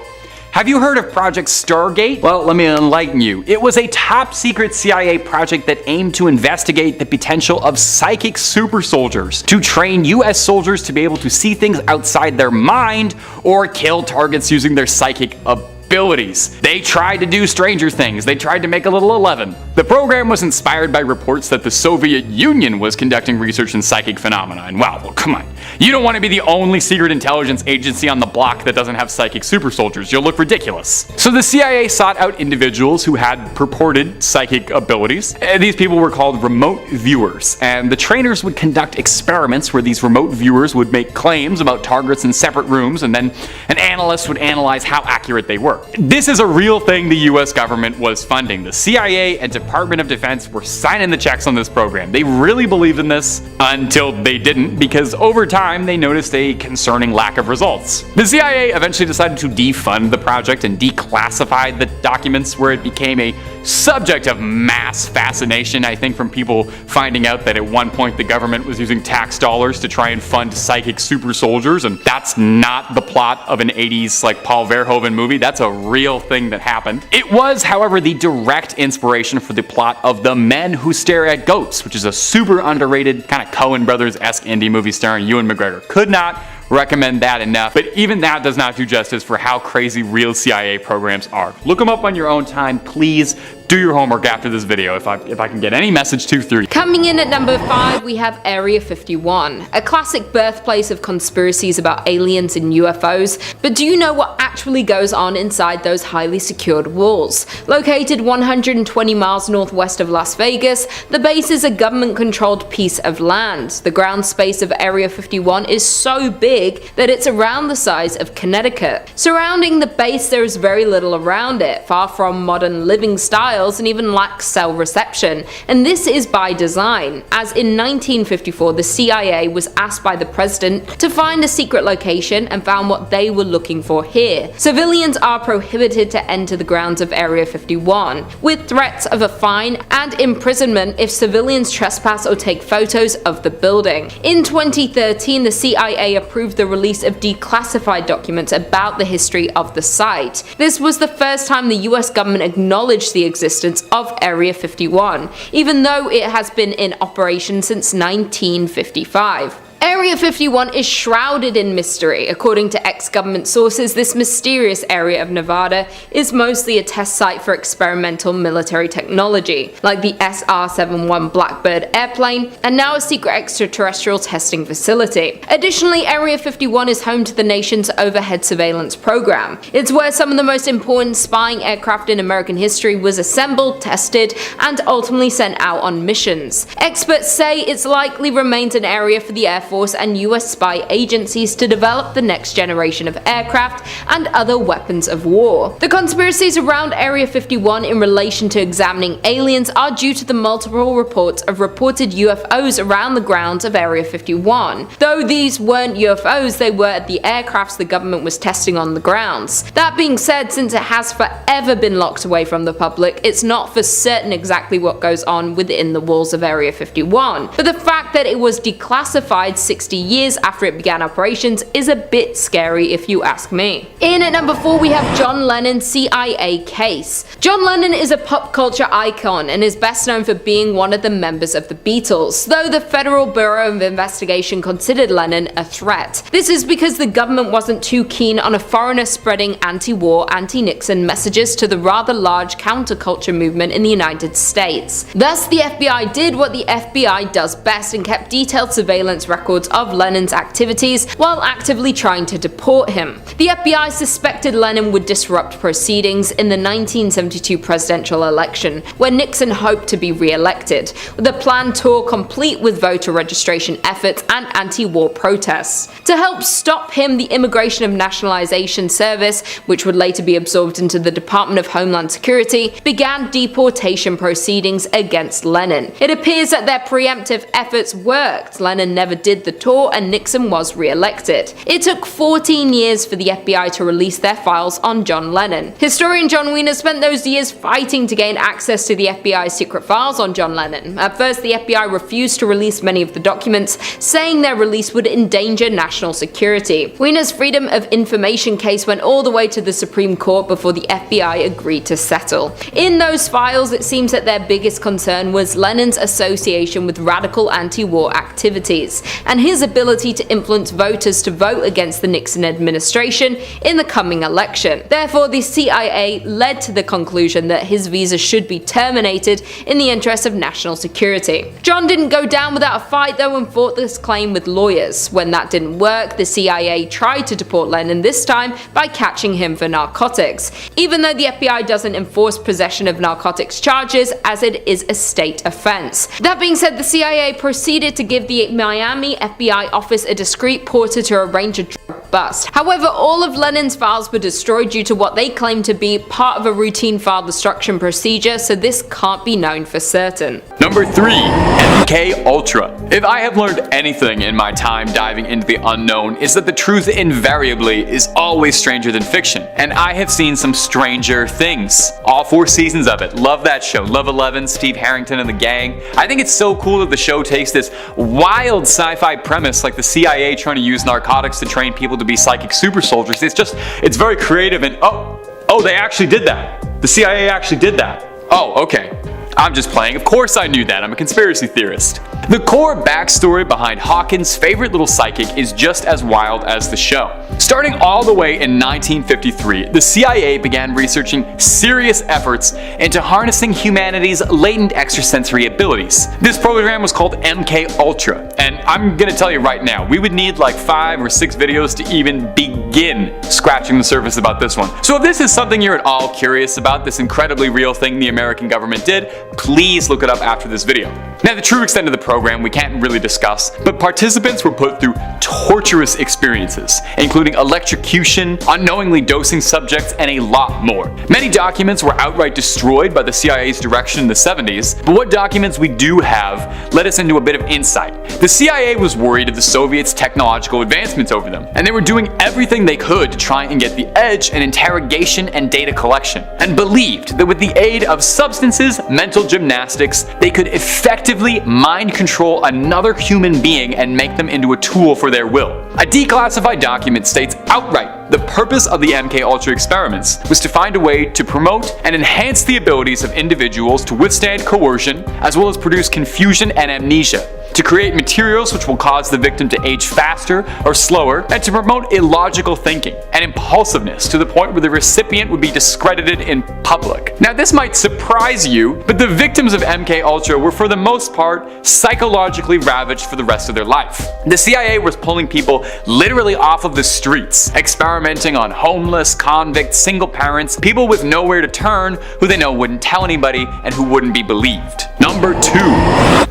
Have you heard of Project Stargate? Well, let me enlighten you. It was a top secret CIA project that aimed to investigate the potential of psychic super soldiers to train US soldiers to be able to see things outside their mind or kill targets using their psychic abilities. They tried to do stranger things. They tried to make a little 11. The program was inspired by reports that the Soviet Union was conducting research in psychic phenomena. And wow, well, come on. You don't want to be the only secret intelligence agency on the block that doesn't have psychic super soldiers. You'll look ridiculous. So the CIA sought out individuals who had purported psychic abilities. These people were called remote viewers, and the trainers would conduct experiments where these remote viewers would make claims about targets in separate rooms, and then an analyst would analyze how accurate they were. This is a real thing the US government was funding. The CIA and Department of Defense were signing the checks on this program. They really believed in this until they didn't, because over time they noticed a concerning lack of results. The CIA eventually decided to defund the project and declassify the documents, where it became a subject of mass fascination, I think, from people finding out that at one point the government was using tax dollars to try and fund psychic super soldiers, and that's not the plot of an 80s like Paul Verhoeven movie. That's a real thing that happened. It was, however, the direct inspiration for the plot of The Men Who Stare at Goats, which is a super underrated kind of Coen Brothers-esque indie movie starring Ewan McGregor. Could not recommend that enough, but even that does not do justice for how crazy real CIA programs are. Look them up on your own time, please. Do your homework after this video if I can get any message to through. Coming in at number 5, we have Area 51, a classic birthplace of conspiracies about aliens and UFOs. But do you know what actually goes on inside those highly secured walls? Located 120 miles northwest of Las Vegas, the base is a government-controlled piece of land. The ground space of Area 51 is so big that it's around the size of Connecticut. Surrounding the base, there is very little around it, far from modern living styles, and even lacks cell reception. And this is by design, as in 1954 the CIA was asked by the president to find a secret location and found what they were looking for here. Civilians are prohibited to enter the grounds of Area 51, with threats of a fine and imprisonment if civilians trespass or take photos of the building. In 2013, the CIA approved the release of declassified documents about the history of the site. This was the first time the US government acknowledged the existence of Area 51, even though it has been in operation since 1955. Area 51 is shrouded in mystery. According to ex-government sources, this mysterious area of Nevada is mostly a test site for experimental military technology, like the SR-71 Blackbird airplane, and now a secret extraterrestrial testing facility. Additionally, Area 51 is home to the nation's overhead surveillance program. It's where some of the most important spying aircraft in American history was assembled, tested, and ultimately sent out on missions. Experts say it's likely remains an area for the Air Force and US spy agencies to develop the next generation of aircraft and other weapons of war. The conspiracies around Area 51 in relation to examining aliens are due to the multiple reports of reported UFOs around the grounds of Area 51. Though these weren't UFOs, they were the aircrafts the government was testing on the grounds. That being said, since it has forever been locked away from the public, it's not for certain exactly what goes on within the walls of Area 51. But the fact that it was declassified 60 years after it began operations is a bit scary if you ask me. In at number 4 we have John Lennon's CIA case. John Lennon is a pop culture icon and is best known for being one of the members of the Beatles, though the Federal Bureau of Investigation considered Lennon a threat. This is because the government wasn't too keen on a foreigner spreading anti-war, anti-Nixon messages to the rather large counterculture movement in the United States. Thus, the FBI did what the FBI does best and kept detailed surveillance records of Lennon's activities while actively trying to deport him. The FBI suspected Lennon would disrupt proceedings in the 1972 presidential election, where Nixon hoped to be re-elected, with a planned tour complete with voter registration efforts and anti-war protests. To help stop him, the Immigration of Nationalization Service, which would later be absorbed into the Department of Homeland Security, began deportation proceedings against Lennon. It appears that their preemptive efforts worked. Lennon never did the tour and Nixon was re-elected. It took 14 years for the FBI to release their files on John Lennon. Historian John Wiener spent those years fighting to gain access to the FBI's secret files on John Lennon. At first, the FBI refused to release many of the documents, saying their release would endanger national security. Wiener's Freedom of Information case went all the way to the Supreme Court before the FBI agreed to settle. In those files, it seems that their biggest concern was Lennon's association with radical anti-war activities, and his ability to influence voters to vote against the Nixon administration in the coming election. Therefore, the CIA led to the conclusion that his visa should be terminated in the interest of national security. John didn't go down without a fight though and fought this claim with lawyers. When that didn't work, the CIA tried to deport Lennon, this time by catching him for narcotics, even though the FBI doesn't enforce possession of narcotics charges as it is a state offense. That being said, the CIA proceeded to give the Miami FBI office a discreet porter to arrange a drug bust. However, all of Lennon's files were destroyed due to what they claimed to be part of a routine file destruction procedure, so this can't be known for certain. Number 3. MK Ultra. If I have learned anything in my time diving into the unknown, is that the truth invariably is always stranger than fiction, and I have seen some stranger things. All 4 seasons of it. Love that show. Love 11, Steve Harrington and the gang. I think it's so cool that the show takes this wild sci-fi premise like the CIA trying to use narcotics to train people to be psychic super soldiers. It's very creative and oh, they actually did that. The CIA actually did that. Oh, okay. I'm just playing. Of course I knew that. I'm a conspiracy theorist. The core backstory behind Hawkins' favorite little psychic is just as wild as the show. Starting all the way in 1953, the CIA began researching serious efforts into harnessing humanity's latent extrasensory abilities. This program was called MK Ultra, and I'm gonna tell you right now, we would need like 5 or 6 videos to even begin scratching the surface about this one. So if this is something you're at all curious about, this incredibly real thing the American government did, please look it up after this video. Now, the true extent of the program we can't really discuss, but participants were put through torturous experiences, including electrocution, unknowingly dosing subjects, and a lot more. Many documents were outright destroyed by the CIA's direction in the 70s, but what documents we do have let us into a bit of insight. The CIA was worried of the Soviets' technological advancements over them, and they were doing everything they could to try and get the edge in interrogation and data collection, and believed that with the aid of substances, mental gymnastics, they could effectively mind control another human being and make them into a tool for their will. A declassified document states outright the purpose of the MKUltra experiments was to find a way to promote and enhance the abilities of individuals to withstand coercion, as well as produce confusion and amnesia, to create materials which will cause the victim to age faster or slower, and to promote illogical thinking and impulsiveness to the point where the recipient would be discredited in public. Now this might surprise you, but the victims of MKUltra were for the most part psychologically ravaged for the rest of their life. The CIA was pulling people literally off of the streets, experimenting on homeless, convicts, single parents, people with nowhere to turn who they know wouldn't tell anybody and who wouldn't be believed. Number 2.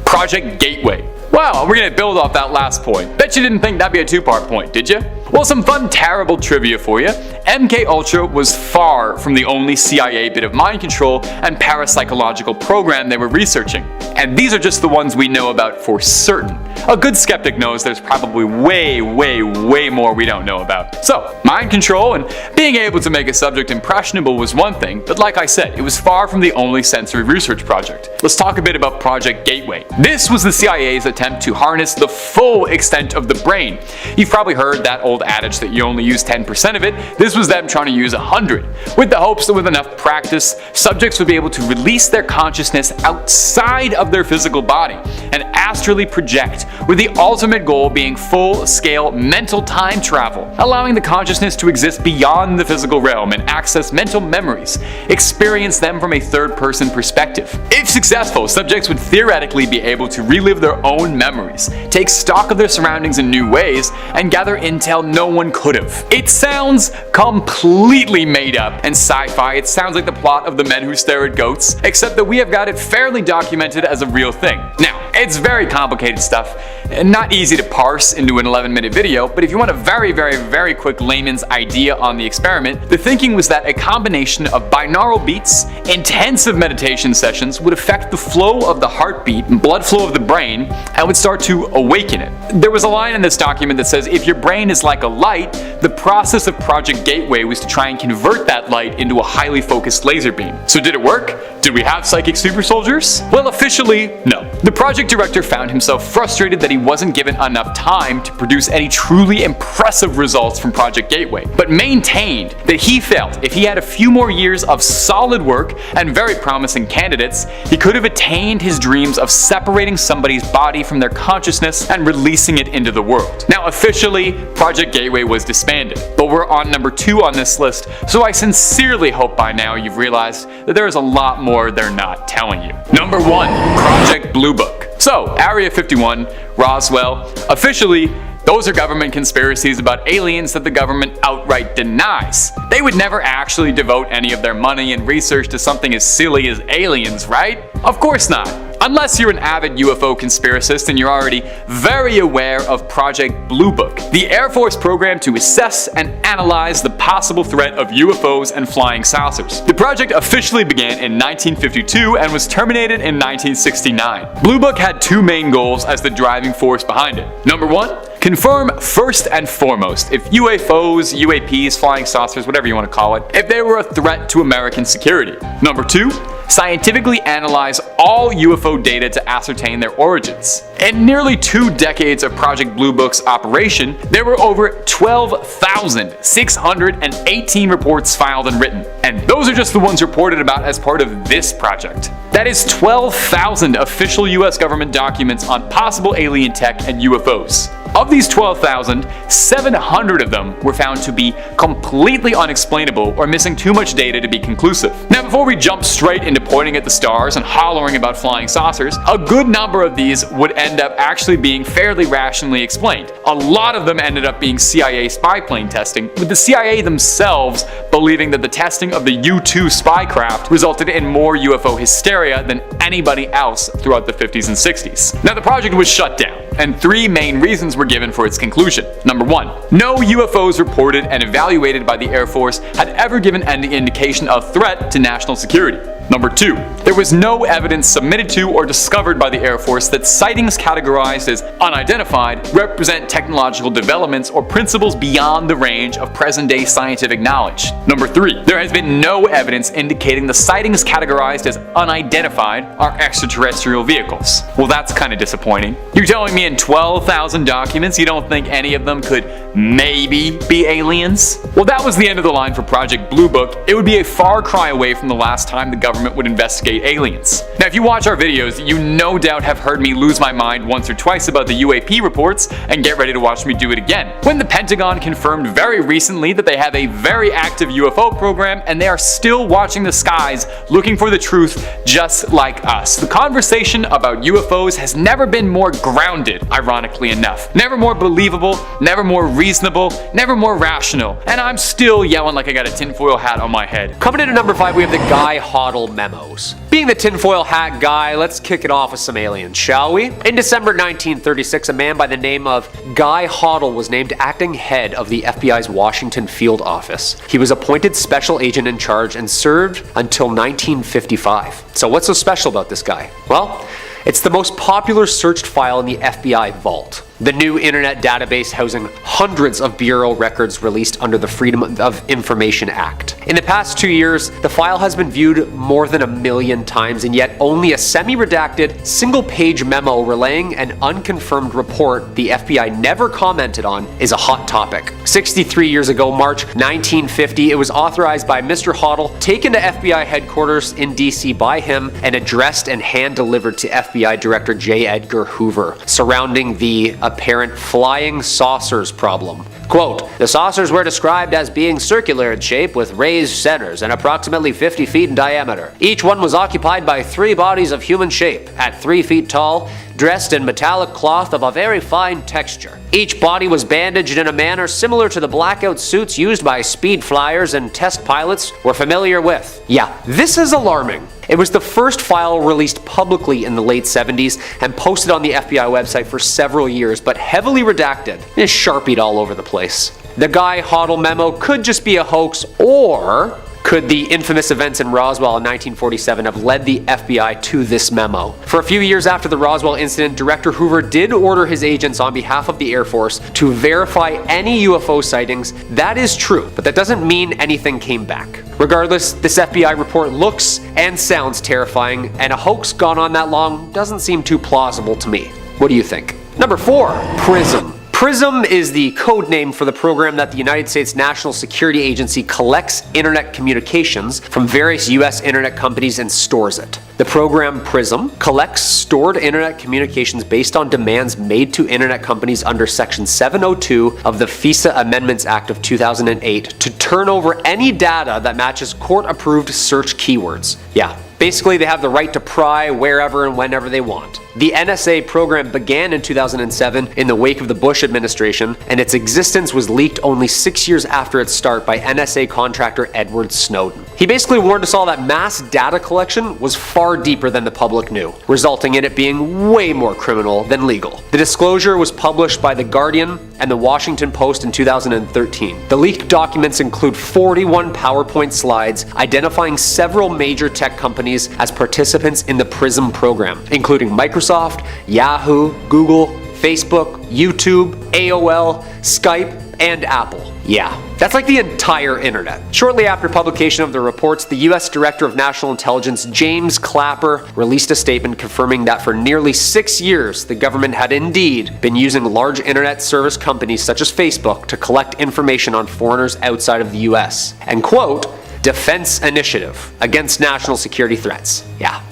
Project Gateway. Wow, we're gonna build off that last point. Bet you didn't think that'd be a two-part point, did you? Well, some fun terrible trivia for you. MKUltra was far from the only CIA bit of mind control and parapsychological program they were researching. And these are just the ones we know about for certain. A good skeptic knows there's probably way more we don't know about. So, mind control and being able to make a subject impressionable was one thing, but like I said, it was far from the only sensory research project. Let's talk a bit about Project Gateway. This was the CIA's attempt to harness the full extent of the brain. You've probably heard that old adage that you only use 10% of it. This was them trying to use 100, with the hopes that with enough practice, subjects would be able to release their consciousness outside of their physical body and astrally project, with the ultimate goal being full-scale mental time travel, allowing the consciousness to exist beyond the physical realm and access mental memories, experience them from a third-person perspective. If successful, subjects would theoretically be able to relive their own memories, take stock of their surroundings in new ways, and gather intel no one could have. It sounds completely made up and sci-fi. It sounds like the plot of The Men Who Stare at Goats, except that we have got it fairly documented as a real thing. Now, it's very complicated stuff, and not easy to parse into an 11-minute video, but if you want a very quick layman's idea on the experiment, the thinking was that a combination of binaural beats, intensive meditation sessions would affect the flow of the heartbeat and blood flow of the brain and would start to awaken it. There was a line in this document that says if your brain is like a light, the process of Project Gateway was to try and convert that light into a highly focused laser beam. So did it work? Did we have psychic super soldiers? Well, officially, no. The project director found himself frustrated that he wasn't given enough time to produce any truly impressive results from Project Gateway, but maintained that he felt if he had a few more years of solid work and very promising candidates, he could have attained his dreams of separating somebody's body from their consciousness and releasing it into the world. Now, officially, Project Gateway was disbanded, but we're on number 2 on this list, so I sincerely hope by now you've realized that there is a lot more they're not telling you. Number 1. Project Blue Book. So, Area 51, Roswell, officially, those are government conspiracies about aliens that the government outright denies. They would never actually devote any of their money and research to something as silly as aliens, right? Of course not. Unless you're an avid UFO conspiracist and you're already very aware of Project Blue Book, the Air Force program to assess and analyze the possible threat of UFOs and flying saucers. The project officially began in 1952 and was terminated in 1969. Blue Book had 2 main goals as the driving force behind it. Number 1, confirm first and foremost if UFOs, UAPs, flying saucers, whatever you want to call it, if they were a threat to American security. Number 2, scientifically analyze all UFO data to ascertain their origins. In nearly 2 decades of Project Blue Book's operation, there were over 12,618 reports filed and written. And those are just the ones reported about as part of this project. That is 12,000 official US government documents on possible alien tech and UFOs. Of these 12,000, 700 of them were found to be completely unexplainable or missing too much data to be conclusive. Now, before we jump straight into pointing at the stars and hollering about flying saucers, a good number of these would end up actually being fairly rationally explained. A lot of them ended up being CIA spy plane testing, with the CIA themselves believing that the testing of the U-2 spy craft resulted in more UFO hysteria than anybody else throughout the 50s and 60s. Now, the project was shut down, and 3 main reasons were given for its conclusion. Number 1, no UFOs reported and evaluated by the Air Force had ever given any indication of threat to national security. Number Number 2. There was no evidence submitted to or discovered by the Air Force that sightings categorized as unidentified represent technological developments or principles beyond the range of present-day scientific knowledge. Number 3. There has been no evidence indicating the sightings categorized as unidentified are extraterrestrial vehicles. Well, that's kind of disappointing. You're telling me in 12,000 documents you don't think any of them could maybe be aliens? Well, that was the end of the line for Project Blue Book. It would be a far cry away from the last time the government would investigate aliens. Now, if you watch our videos, you no doubt have heard me lose my mind once or twice about the UAP reports, and get ready to watch me do it again. When the Pentagon confirmed very recently that they have a very active UFO program and they are still watching the skies looking for the truth just like us. The conversation about UFOs has never been more grounded, ironically enough. Never more believable, never more reasonable, never more rational. And I'm still yelling like I got a tinfoil hat on my head. Coming in at number 5, we have the Guy Hoddle memos. Being the tinfoil hat guy, let's kick it off with some aliens, shall we? In December 1936, a man by the name of Guy Hoddle was named acting head of the FBI's Washington field office. He was appointed special agent in charge and served until 1955. So what's so special about this guy? Well, it's the most popular searched file in the FBI vault. The new internet database housing hundreds of bureau records released under the Freedom of Information Act. In the past 2 years, the file has been viewed more than 1 million times, and yet only a semi-redacted, single-page memo relaying an unconfirmed report the FBI never commented on is a hot topic. 63 years ago, March 1950, it was authorized by Mr. Hoddle, taken to FBI headquarters in DC by him, and addressed and hand-delivered to FBI Director J. Edgar Hoover, surrounding the apparent flying saucers problem. Quote, the saucers were described as being circular in shape with raised centers and approximately 50 feet in diameter. Each one was occupied by 3 bodies of human shape, at 3 feet tall, dressed in metallic cloth of a very fine texture. Each body was bandaged in a manner similar to the blackout suits used by speed flyers and test pilots were familiar with. Yeah, this is alarming. It was the first file released publicly in the late 70s and posted on the FBI website for several years, but heavily redacted and sharpied all over the place. The Guy Hoddle memo could just be a hoax, or could the infamous events in Roswell in 1947 have led the FBI to this memo? For a few years after the Roswell incident, Director Hoover did order his agents on behalf of the Air Force to verify any UFO sightings. That is true, but that doesn't mean anything came back. Regardless, this FBI report looks and sounds terrifying, and a hoax gone on that long doesn't seem too plausible to me. What do you think? Number 4, PRISM. PRISM is the code name for the program that the United States National Security Agency collects internet communications from various US internet companies and stores it. The program PRISM collects stored internet communications based on demands made to internet companies under Section 702 of the FISA Amendments Act of 2008 to turn over any data that matches court-approved search keywords. Yeah. Basically, they have the right to pry wherever and whenever they want. The NSA program began in 2007 in the wake of the Bush administration, and its existence was leaked only 6 years after its start by NSA contractor Edward Snowden. He basically warned us all that mass data collection was far deeper than the public knew, resulting in it being way more criminal than legal. The disclosure was published by The Guardian and The Washington Post in 2013. The leaked documents include 41 PowerPoint slides identifying several major tech companies as participants in the PRISM program, including Microsoft, Yahoo, Google, Facebook, YouTube, AOL, Skype, and Apple. Yeah, that's like the entire internet. Shortly after publication of the reports, the US Director of National Intelligence, James Clapper, released a statement confirming that for nearly 6 years, the government had indeed been using large internet service companies such as Facebook to collect information on foreigners outside of the US. And quote, defense initiative against national security threats. Yeah.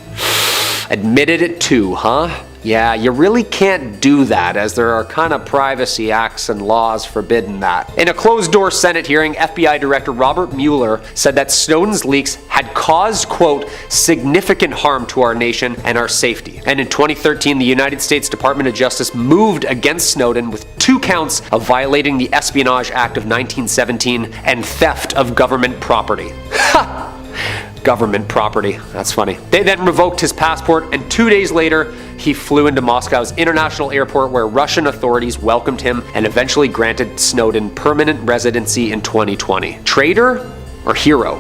Admitted it too, huh? Yeah, you really can't do that, as there are kind of privacy acts and laws forbidding that. In a closed-door Senate hearing, FBI Director Robert Mueller said that Snowden's leaks had caused, quote, significant harm to our nation and our safety. And in 2013, the United States Department of Justice moved against Snowden with 2 counts of violating the Espionage Act of 1917 and theft of government property. Ha! Government property. That's funny. They then revoked his passport, and 2 days later, he flew into Moscow's international airport where Russian authorities welcomed him and eventually granted Snowden permanent residency in 2020. Traitor or hero?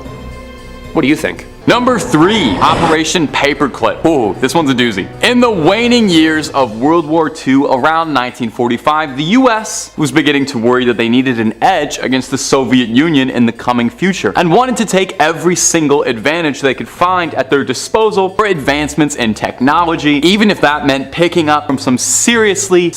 What do you think? Number 3, Operation Paperclip. Ooh, this one's a doozy. In the waning years of World War II, around 1945, the US was beginning to worry that they needed an edge against the Soviet Union in the coming future, and wanted to take every single advantage they could find at their disposal for advancements in technology, even if that meant picking up from some seriously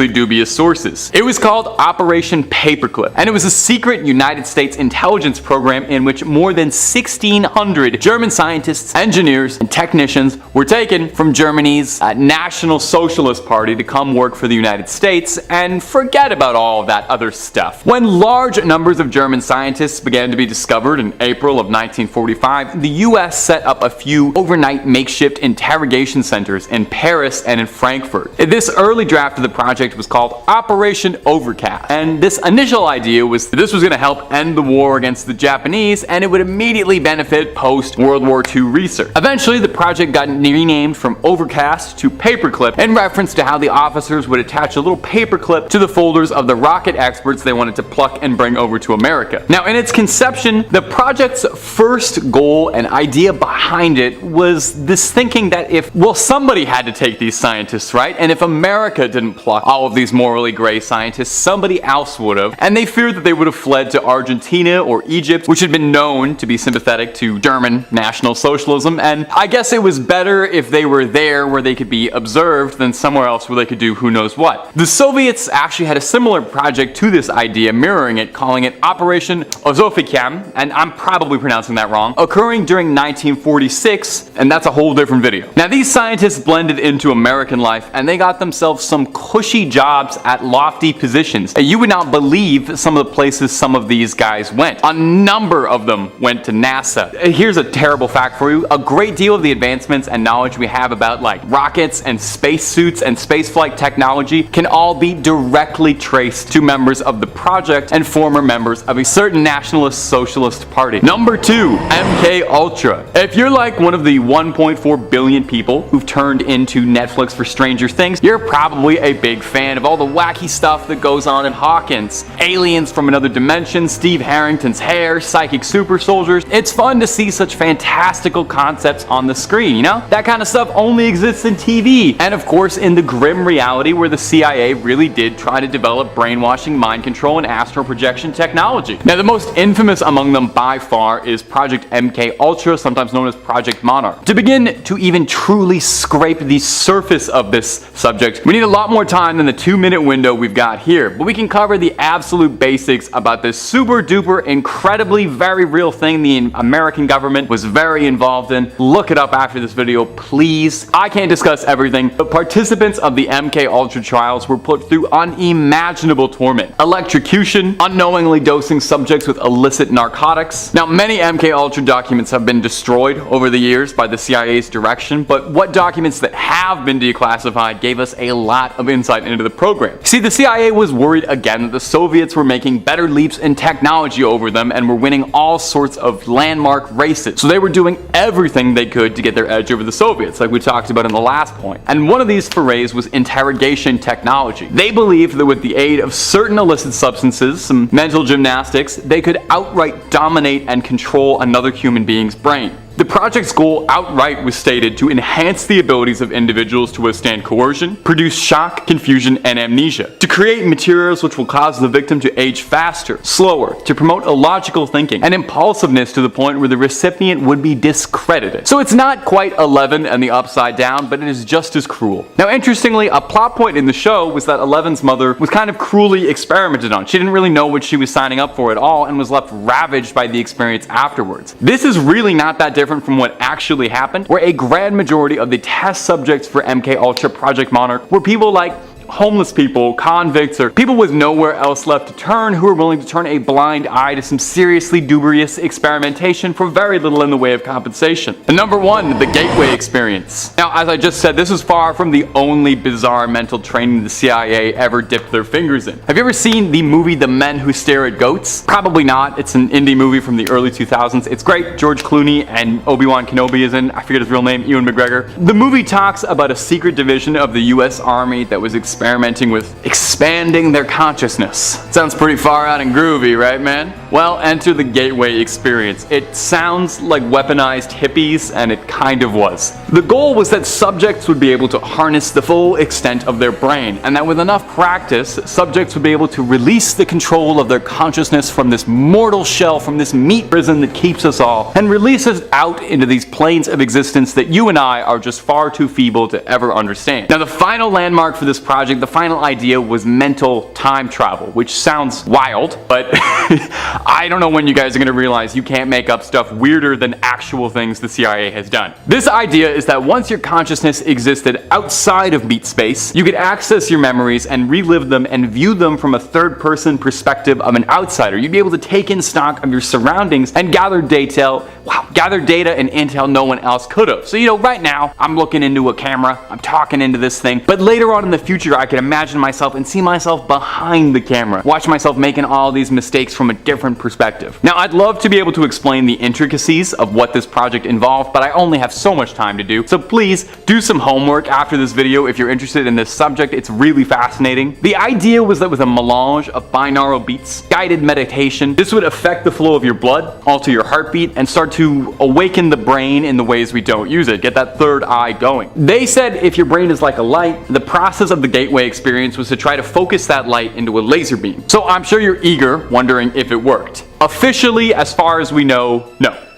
dubious sources. It was called Operation Paperclip, and it was a secret United States intelligence program in which more than 1,600 German scientists, engineers, and technicians were taken from Germany's National Socialist Party to come work for the United States and forget about all of that other stuff. When large numbers of German scientists began to be discovered in April of 1945, the US set up a few overnight makeshift interrogation centers in Paris and in Frankfurt. This early draft of the project was called Operation Overcast, and this initial idea was that this was going to help end the war against the Japanese, and it would immediately benefit post-World War II research. Eventually, the project got renamed from Overcast to Paperclip in reference to how the officers would attach a little paperclip to the folders of the rocket experts they wanted to pluck and bring over to America. Now, in its conception, the project's first goal and idea behind it was this thinking that somebody had to take these scientists, right? And if America didn't pluck all of these morally gray scientists, somebody else would have. And they feared that they would have fled to Argentina or Egypt, which had been known to be sympathetic to German National Socialism. And I guess it was better if they were there where they could be observed than somewhere else where they could do who knows what. The Soviets actually had a similar project to this idea, mirroring it, calling it Operation Ozofikam, and I'm probably pronouncing that wrong, occurring during 1946, and that's a whole different video. Now, these scientists blended into American life, and they got themselves some cushy jobs at lofty positions. You would not believe some of the places some of these guys went. A number of them went to NASA. Here's a terrible fact for you. A great deal of the advancements and knowledge we have about like rockets and spacesuits and spaceflight technology can all be directly traced to members of the project and former members of a certain nationalist socialist party. Number 2, MK Ultra. If you're like one of the 1.4 billion people who've turned into Netflix for Stranger Things, you're probably a big fan of all the wacky stuff that goes on in Hawkins. Aliens from another dimension, Steve Harrington's hair, psychic super soldiers. It's fun to see such fantastical concepts on the screen, you know? That kind of stuff only exists in TV. And of course, in the grim reality where the CIA really did try to develop brainwashing, mind control, and astral projection technology. Now, the most infamous among them by far is Project MK Ultra, sometimes known as Project Monarch. To begin to even truly scrape the surface of this subject, we need a lot more time than the 2-minute window we've got here, but we can cover the absolute basics about this super duper incredibly very real thing the American government was very involved in. Look it up after this video, please. I can't discuss everything, but participants of the MK Ultra trials were put through unimaginable torment. Electrocution, unknowingly dosing subjects with illicit narcotics. Now, many MK Ultra documents have been destroyed over the years by the CIA's direction, but what documents that have been declassified gave us a lot of insight into the program. See, the CIA was worried again that the Soviets were making better leaps in technology over them and were winning all sorts of landmark races. So they were doing everything they could to get their edge over the Soviets, like we talked about in the last point. And one of these forays was interrogation technology. They believed that with the aid of certain illicit substances, some mental gymnastics, they could outright dominate and control another human being's brain. The project's goal outright was stated to enhance the abilities of individuals to withstand coercion, produce shock, confusion, and amnesia, to create materials which will cause the victim to age faster, slower, to promote illogical thinking, and impulsiveness to the point where the recipient would be discredited. So it's not quite 11 and the Upside Down, but it is just as cruel. Now, interestingly, a plot point in the show was that 11's mother was kind of cruelly experimented on. She didn't really know what she was signing up for at all and was left ravaged by the experience afterwards. This is really not that different from what actually happened, where a grand majority of the test subjects for MK Ultra Project Monarch were people like homeless people, convicts, or people with nowhere else left to turn who are willing to turn a blind eye to some seriously dubious experimentation for very little in the way of compensation. And number 1, the Gateway Experience. Now, as I just said, this is far from the only bizarre mental training the CIA ever dipped their fingers in. Have you ever seen the movie The Men Who Stare at Goats? Probably not. It's an indie movie from the early 2000s. It's great. George Clooney and Obi-Wan Kenobi is in. I forget his real name, Ewan McGregor. The movie talks about a secret division of the US Army that was experimenting experimenting with expanding their consciousness. Sounds pretty far out and groovy, right, man? Well, enter the Gateway experience. It sounds like weaponized hippies, and it kind of was. The goal was that subjects would be able to harness the full extent of their brain, and that with enough practice, subjects would be able to release the control of their consciousness from this mortal shell, from this meat prison that keeps us all, and release us out into these planes of existence that you and I are just far too feeble to ever understand. Now, the final landmark for this project, the final idea, was mental time travel, which sounds wild, but I don't know when you guys are going to realize you can't make up stuff weirder than actual things the CIA has done. This idea is that once your consciousness existed outside of meat space, you could access your memories and relive them and view them from a third-person perspective of an outsider. You'd be able to take in stock of your surroundings and gather data and intel no one else could have. So, right now, I'm looking into a camera, I'm talking into this thing, but later on in the future, I can imagine myself and see myself behind the camera, watch myself making all these mistakes from a different perspective. Now, I'd love to be able to explain the intricacies of what this project involved, but I only have so much time to do, so please do some homework after this video if you're interested in this subject. It's really fascinating. The idea was that with a melange of binaural beats, guided meditation, this would affect the flow of your blood, alter your heartbeat, and start to awaken the brain in the ways we don't use it, get that third eye going. They said if your brain is like a light, the process of the Gateway experience was to try to focus that light into a laser beam. So I'm sure you're eager, wondering if it worked. Officially, as far as we know,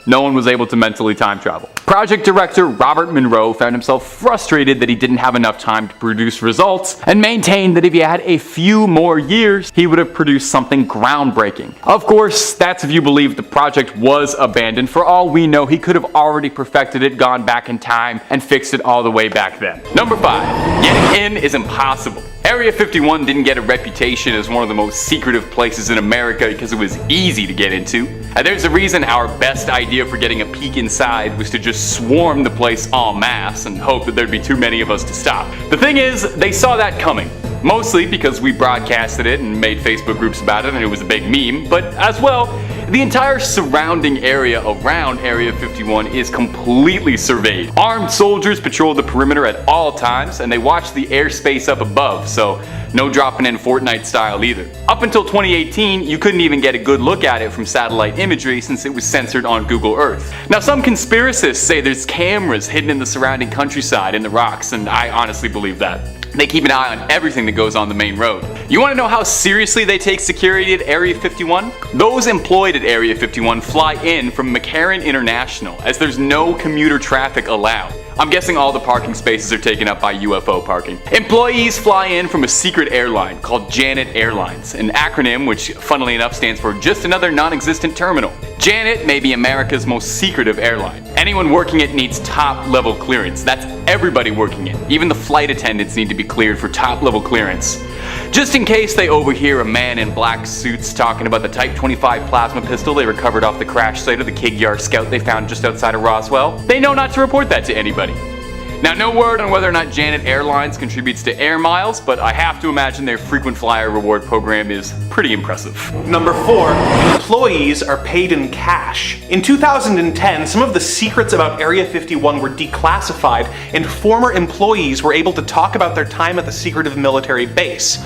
no one was able to mentally time travel. Project director Robert Monroe found himself frustrated that he didn't have enough time to produce results, and maintained that if he had a few more years, he would have produced something groundbreaking. Of course, that's if you believe the project was abandoned. For all we know, he could have already perfected it, gone back in time, and fixed it all the way back then. Number 5. Getting in is impossible. Area 51 didn't get a reputation as one of the most secretive places in America because it was easy to get into. And there's a reason our best idea for getting a peek inside was to just swarm the place en masse and hope that there'd be too many of us to stop. The thing is, they saw that coming. Mostly because we broadcasted it and made Facebook groups about it and it was a big meme, but as well, the entire surrounding area around Area 51 is completely surveyed. Armed soldiers patrol the perimeter at all times, and they watch the airspace up above, so no dropping in Fortnite style either. Up until 2018, you couldn't even get a good look at it from satellite imagery since it was censored on Google Earth. Now, some conspiracists say there's cameras hidden in the surrounding countryside in the rocks, and I honestly believe that. They keep an eye on everything that goes on the main road. You want to know how seriously they take security at Area 51? Those employed at Area 51 fly in from McCarran International, as there's no commuter traffic allowed. I'm guessing all the parking spaces are taken up by UFO parking. Employees fly in from a secret airline called Janet Airlines, an acronym which, funnily enough, stands for just another non-existent terminal. Janet may be America's most secretive airline. Anyone working it needs top-level clearance. That's everybody working it. Even the flight attendants need to be cleared for top-level clearance. Just in case they overhear a man in black suits talking about the Type 25 plasma pistol they recovered off the crash site of the Kig-Yar Scout they found just outside of Roswell, they know not to report that to anybody. Now, no word on whether or not Janet Airlines contributes to air miles, but I have to imagine their frequent flyer reward program is pretty impressive. Number 4, employees are paid in cash. In 2010, some of the secrets about Area 51 were declassified, and former employees were able to talk about their time at the secretive military base.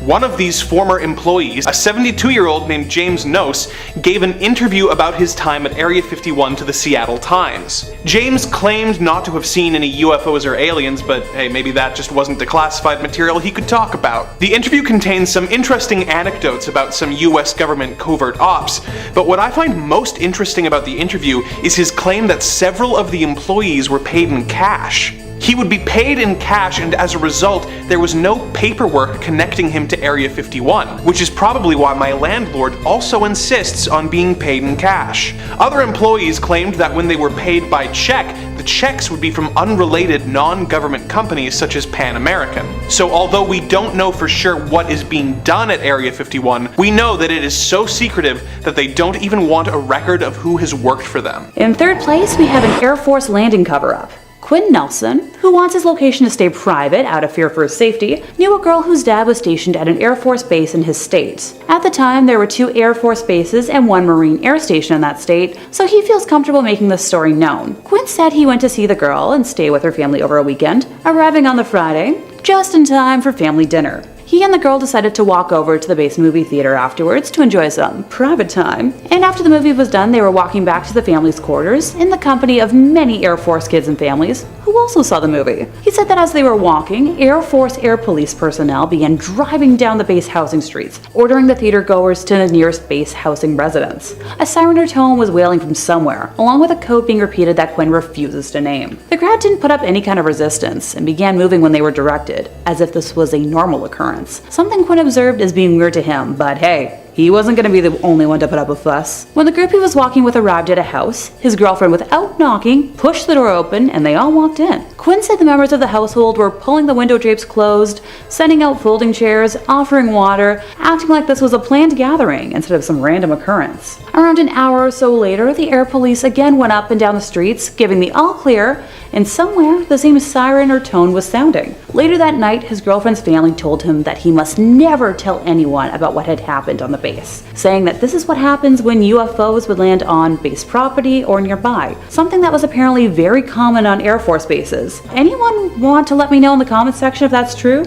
One of these former employees, a 72-year-old named James Nose, gave an interview about his time at Area 51 to the Seattle Times. James claimed not to have seen any UFOs or aliens, but hey, maybe that just wasn't declassified material he could talk about. The interview contains some interesting anecdotes about some US government covert ops, but what I find most interesting about the interview is his claim that several of the employees were paid in cash. He would be paid in cash, and as a result, there was no paperwork connecting him to Area 51, which is probably why my landlord also insists on being paid in cash. Other employees claimed that when they were paid by check, the checks would be from unrelated non-government companies such as Pan American. So although we don't know for sure what is being done at Area 51, we know that it is so secretive that they don't even want a record of who has worked for them. In third place, we have an Air Force landing cover-up. Quinn Nelson, who who wants his location to stay private out of fear for his safety, knew a girl whose dad was stationed at an Air Force base in his state. At the time, there were 2 Air Force bases and 1 Marine Air Station in that state, so he feels comfortable making this story known. Quinn said he went to see the girl and stay with her family over a weekend, arriving on the Friday, just in time for family dinner. He and the girl decided to walk over to the base movie theater afterwards to enjoy some private time. And after the movie was done, they were walking back to the family's quarters in the company of many Air Force kids and families who also saw the movie. He said that as they were walking, Air Force Air Police personnel began driving down the base housing streets, ordering the theater goers to the nearest base housing residence. A siren or tone was wailing from somewhere, along with a code being repeated that Quinn refuses to name. The crowd didn't put up any kind of resistance and began moving when they were directed, as if this was a normal occurrence. Something Quinn observed as being weird to him, but hey, he wasn't going to be the only one to put up a fuss. When the group he was walking with arrived at a house, his girlfriend, without knocking, pushed the door open and they all walked in. Quinn said the members of the household were pulling the window drapes closed, sending out folding chairs, offering water, acting like this was a planned gathering instead of some random occurrence. Around an hour or so later, the air police again went up and down the streets, giving the all clear, and somewhere the same siren or tone was sounding. Later that night, his girlfriend's family told him that he must never tell anyone about what had happened on the base, saying that this is what happens when UFOs would land on base property or nearby, something that was apparently very common on Air Force bases. Anyone want to let me know in the comments section if that's true?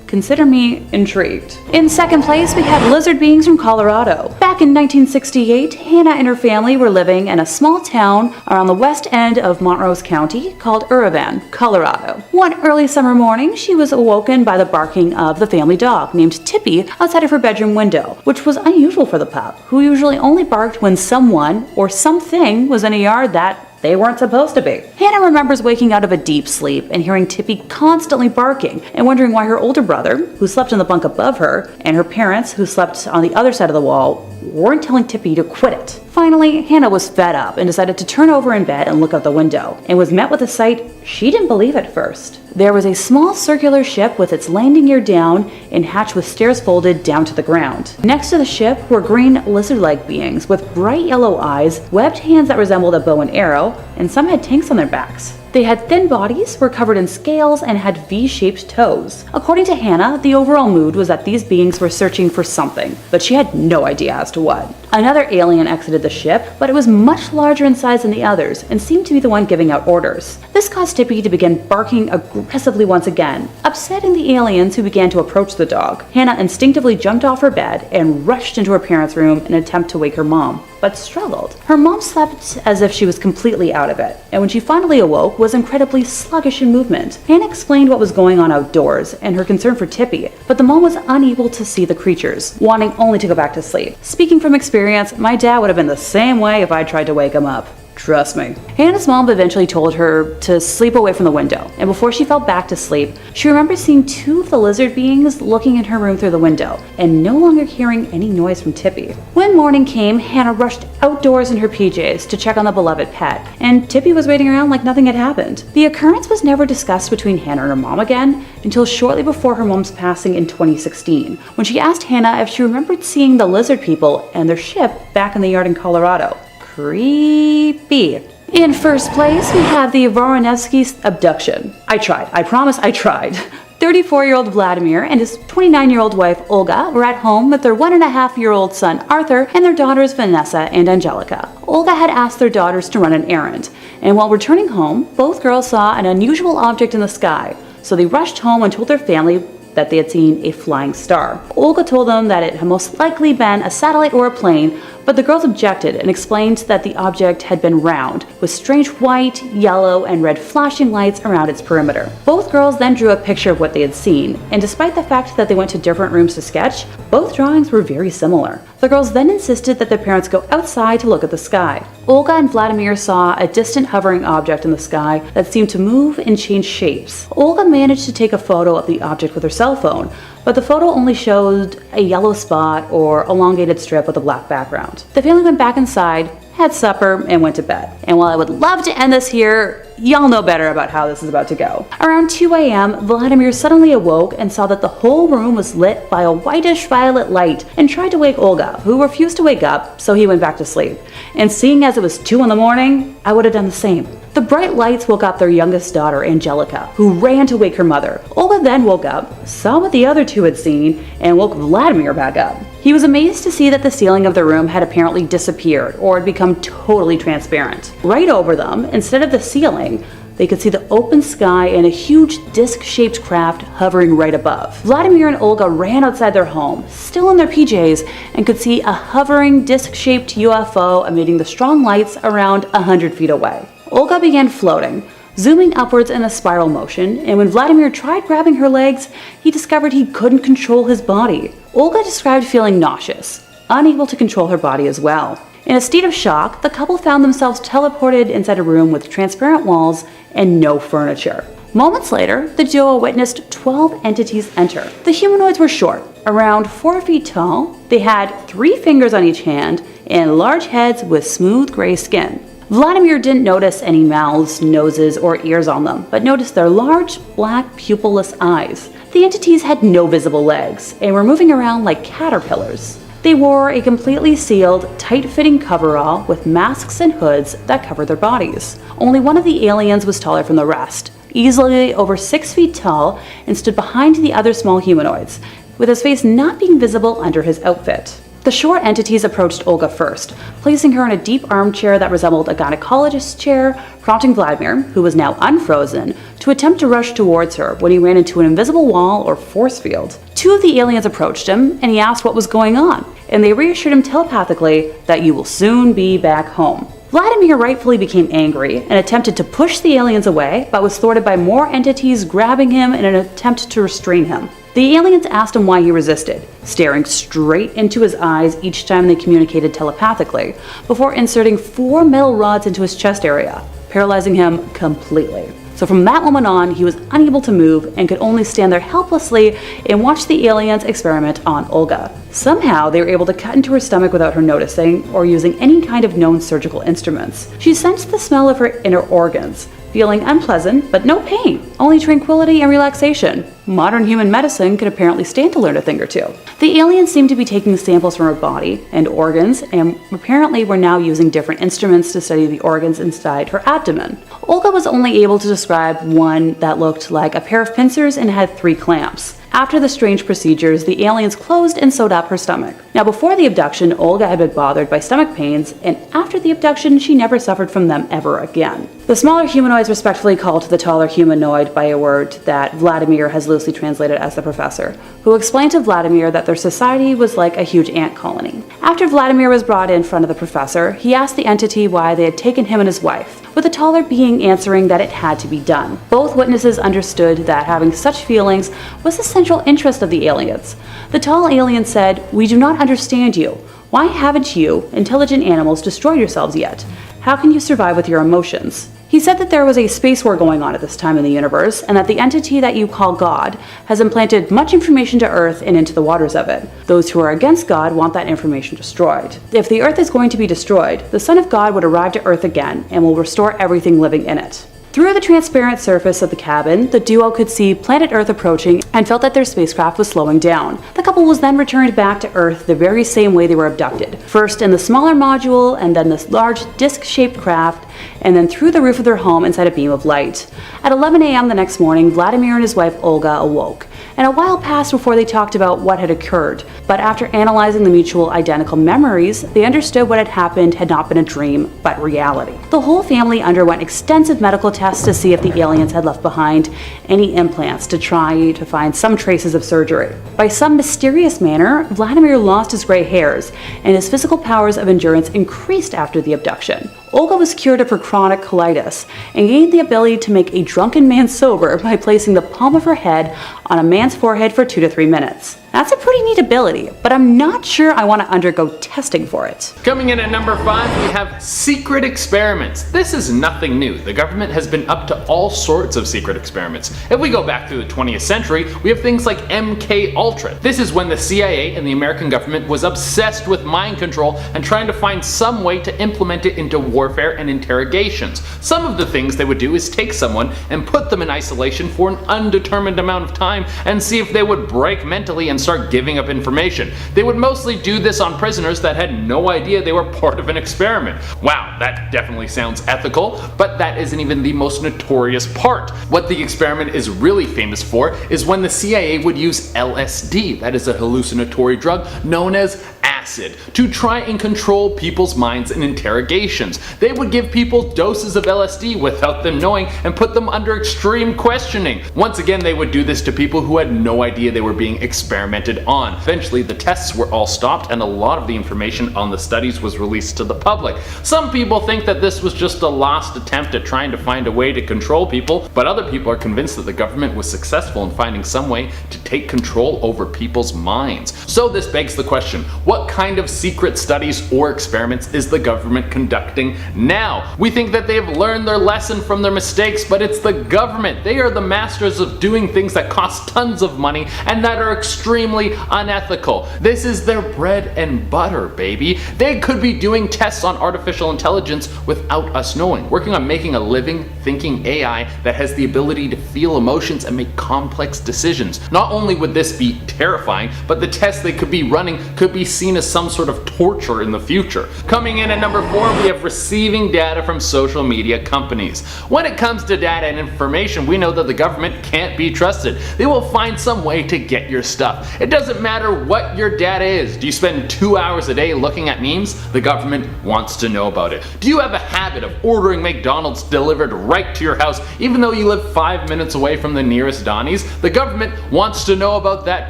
Consider me intrigued. In second place, we had lizard beings from Colorado. Back in 1968, Hannah and her family were living in a small town around the west end of Montrose County called Irvine, Colorado. One early summer morning, she was awoken by the barking of the family dog named Tippy outside of her bedroom window, which was unusual for the pup, who usually only barked when someone or something was in a yard that they weren't supposed to be. Hannah remembers waking out of a deep sleep and hearing Tippy constantly barking and wondering why her older brother, who slept in the bunk above her, and her parents, who slept on the other side of the wall, weren't telling Tippy to quit it. Finally, Hannah was fed up and decided to turn over in bed and look out the window, and was met with a sight she didn't believe at first. There was a small circular ship with its landing gear down and hatch with stairs folded down to the ground. Next to the ship were green lizard-like beings with bright yellow eyes, webbed hands that resembled a bow and arrow, and some had tanks on their backs. They had thin bodies, were covered in scales, and had V-shaped toes. According to Hannah, the overall mood was that these beings were searching for something, but she had no idea as to what. Another alien exited the ship, but it was much larger in size than the others, and seemed to be the one giving out orders. This caused Tippy to begin barking aggressively once again, upsetting the aliens who began to approach the dog. Hannah instinctively jumped off her bed and rushed into her parents' room in an attempt to wake her mom, but struggled. Her mom slept as if she was completely out of it, and when she finally awoke, was incredibly sluggish in movement. Hannah explained what was going on outdoors and her concern for Tippy, but the mom was unable to see the creatures, wanting only to go back to sleep. Speaking from experience, my dad would have been the same way if I tried to wake him up. Trust me. Hannah's mom eventually told her to sleep away from the window, and before she fell back to sleep, she remembered seeing 2 of the lizard beings looking in her room through the window, and no longer hearing any noise from Tippy. When morning came, Hannah rushed outdoors in her PJs to check on the beloved pet, and Tippy was waiting around like nothing had happened. The occurrence was never discussed between Hannah and her mom again until shortly before her mom's passing in 2016, when she asked Hannah if she remembered seeing the lizard people and their ship back in the yard in Colorado. Creepy. In first place, we have the Ivoronesky abduction. I tried. I promise I tried. 34-year-old Vladimir and his 29-year-old wife Olga were at home with their 1.5-year-old son Arthur and their daughters Vanessa and Angelica. Olga had asked their daughters to run an errand, and while returning home, both girls saw an unusual object in the sky, so they rushed home and told their family that they had seen a flying star. Olga told them that it had most likely been a satellite or a plane, but the girls objected and explained that the object had been round, with strange white, yellow, and red flashing lights around its perimeter. Both girls then drew a picture of what they had seen, and despite the fact that they went to different rooms to sketch, both drawings were very similar. The girls then insisted that their parents go outside to look at the sky. Olga and Vladimir saw a distant hovering object in the sky that seemed to move and change shapes. Olga managed to take a photo of the object with her cell phone, but the photo only showed a yellow spot or elongated strip with a black background. The family went back inside, had supper, and went to bed. And while I would love to end this here, y'all know better about how this is about to go. Around 2 a.m., Vladimir suddenly awoke and saw that the whole room was lit by a whitish violet light and tried to wake Olga, who refused to wake up, so he went back to sleep. And seeing as it was 2 in the morning, I would have done the same. The bright lights woke up their youngest daughter, Angelica, who ran to wake her mother. Olga then woke up, saw what the other two had seen, and woke Vladimir back up. He was amazed to see that the ceiling of the room had apparently disappeared or had become totally transparent. Right over them, instead of the ceiling, they could see the open sky and a huge disc-shaped craft hovering right above. Vladimir and Olga ran outside their home, still in their PJs, and could see a hovering disc-shaped UFO emitting the strong lights around 100 feet away. Olga began floating, zooming upwards in a spiral motion, and when Vladimir tried grabbing her legs, he discovered he couldn't control his body. Olga described feeling nauseous, unable to control her body as well. In a state of shock, the couple found themselves teleported inside a room with transparent walls and no furniture. Moments later, the duo witnessed 12 entities enter. The humanoids were short, around 4 feet tall. They had 3 fingers on each hand and large heads with smooth gray skin. Vladimir didn't notice any mouths, noses, or ears on them, but noticed their large, black, pupilless eyes. The entities had no visible legs and were moving around like caterpillars. They wore a completely sealed, tight-fitting coverall with masks and hoods that covered their bodies. Only one of the aliens was taller from the rest, easily over 6 feet tall, and stood behind the other small humanoids, with his face not being visible under his outfit. The short entities approached Olga first, placing her in a deep armchair that resembled a gynecologist's chair, prompting Vladimir, who was now unfrozen, to attempt to rush towards her when he ran into an invisible wall or force field. 2 of the aliens approached him, and he asked what was going on, and they reassured him telepathically that you will soon be back home. Vladimir rightfully became angry and attempted to push the aliens away, but was thwarted by more entities grabbing him in an attempt to restrain him. The aliens asked him why he resisted, staring straight into his eyes each time they communicated telepathically, before inserting 4 metal rods into his chest area, paralyzing him completely. So from that moment on, he was unable to move and could only stand there helplessly and watch the aliens experiment on Olga. Somehow, they were able to cut into her stomach without her noticing or using any kind of known surgical instruments. She sensed the smell of her inner organs, feeling unpleasant but no pain, only tranquility and relaxation. Modern human medicine could apparently stand to learn a thing or two. The aliens seemed to be taking samples from her body and organs, and apparently were now using different instruments to study the organs inside her abdomen. Olga was only able to describe one that looked like a pair of pincers and had 3 clamps. After the strange procedures, the aliens closed and sewed up her stomach. Now, before the abduction, Olga had been bothered by stomach pains, and after the abduction, she never suffered from them ever again. The smaller humanoids respectfully called the taller humanoid by a word that Vladimir has loosely translated as the professor, who explained to Vladimir that their society was like a huge ant colony. After Vladimir was brought in front of the professor, he asked the entity why they had taken him and his wife, with the taller being answering that it had to be done. Both witnesses understood that having such feelings was the central interest of the aliens. The tall alien said, "We do not understand you. Why haven't you, intelligent animals, destroyed yourselves yet? How can you survive with your emotions?" He said that there was a space war going on at this time in the universe, and that the entity that you call God has implanted much information to Earth and into the waters of it. Those who are against God want that information destroyed. If the Earth is going to be destroyed, the Son of God would arrive to Earth again and will restore everything living in it. Through the transparent surface of the cabin, the duo could see planet Earth approaching and felt that their spacecraft was slowing down. The couple was then returned back to Earth the very same way they were abducted. First in the smaller module, and then this large disc-shaped craft, and then through the roof of their home inside a beam of light. At 11 a.m. the next morning, Vladimir and his wife Olga awoke, and a while passed before they talked about what had occurred. But after analyzing the mutual identical memories, they understood what had happened had not been a dream, but reality. The whole family underwent extensive medical tests to see if the aliens had left behind any implants to try to find some traces of surgery. By some mysterious manner, Vladimir lost his gray hairs, and his physical powers of endurance increased after the abduction. Olga was cured of her chronic colitis and gained the ability to make a drunken man sober by placing the palm of her head on a man's forehead for 2 to 3 minutes. That's a pretty neat ability, but I'm not sure I want to undergo testing for it. Coming in at number 5, we have secret experiments. This is nothing new. The government has been up to all sorts of secret experiments. If we go back through the 20th century, we have things like MK Ultra. This is when the CIA and the American government was obsessed with mind control and trying to find some way to implement it into warfare and interrogations. Some of the things they would do is take someone and put them in isolation for an undetermined amount of time and see if they would break mentally and start giving up information. They would mostly do this on prisoners that had no idea they were part of an experiment. Wow, that definitely sounds ethical, but that isn't even the most notorious part. What the experiment is really famous for is when the CIA would use LSD, that is a hallucinatory drug known as acid, to try and control people's minds in interrogations. They would give people doses of LSD without them knowing and put them under extreme questioning. Once again, they would do this to people who had no idea they were being experimented on. Eventually, the tests were all stopped and a lot of the information on the studies was released to the public. Some people think that this was just a lost attempt at trying to find a way to control people, but other people are convinced that the government was successful in finding some way to take control over people's minds. So this begs the question, what kind of secret studies or experiments is the government conducting now? We think that they have learned their lesson from their mistakes, but it's the government. They are the masters of doing things that cost tons of money and that are extremely unethical. This is their bread and butter, baby. They could be doing tests on artificial intelligence without us knowing, working on making a living, thinking AI that has the ability to feel emotions and make complex decisions. Not only would this be terrifying, but the tests they could be running could be seen as some sort of torture in the future. Coming in at number 4, we have receiving data from social media companies. When it comes to data and information, we know that the government can't be trusted. They will find some way to get your stuff. It doesn't matter what your data is. Do you spend 2 hours a day looking at memes? The government wants to know about it. Do you have a habit of ordering McDonald's delivered right to your house even though you live 5 minutes away from the nearest Donnie's? The government wants to know about that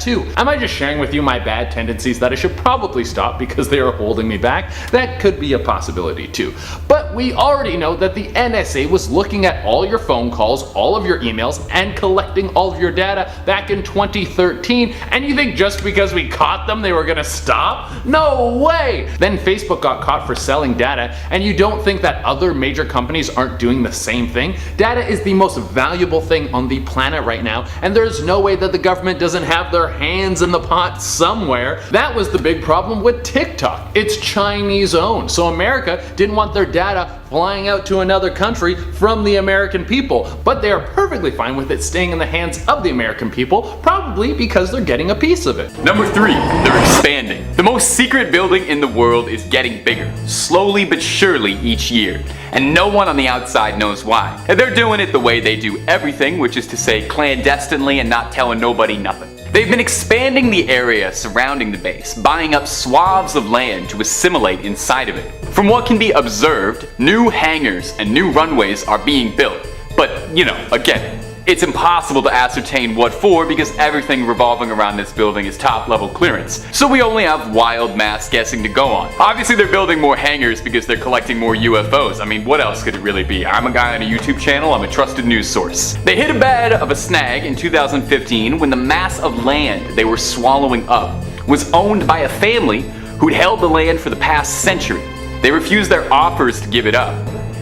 too. Am I just sharing with you my bad tendencies that I should probably stop because they are holding me back? That could be a possibility too. But we already know that the NSA was looking at all your phone calls, all of your emails, and collecting all of your data back in 2013, and you think just because we caught them they were gonna stop? No way! Then Facebook got caught for selling data, and you don't think that other major companies aren't doing the same thing? Data is the most valuable thing on the planet right now, and there's no way that the government doesn't have their hands in the pot somewhere. That was the big problem with TikTok. It's Chinese owned, so America didn't want their data flying out to another country from the American people, but they are perfectly fine with it staying in the hands of the American people, probably because they're getting a piece of it. Number 3, they're expanding. The most secret building in the world is getting bigger, slowly but surely each year, and no one on the outside knows why. And they're doing it the way they do everything, which is to say clandestinely and not telling nobody nothing. They've been expanding the area surrounding the base, buying up swaths of land to assimilate inside of it. From what can be observed, new hangars and new runways are being built. But, you know, again, it's impossible to ascertain what for because everything revolving around this building is top level clearance. So we only have wild mass guessing to go on. Obviously they're building more hangars because they're collecting more UFOs. I mean, what else could it really be? I'm a guy on a YouTube channel, I'm a trusted news source. They hit a bed of a snag in 2015 when the mass of land they were swallowing up was owned by a family who'd held the land for the past century. They refused their offers to give it up,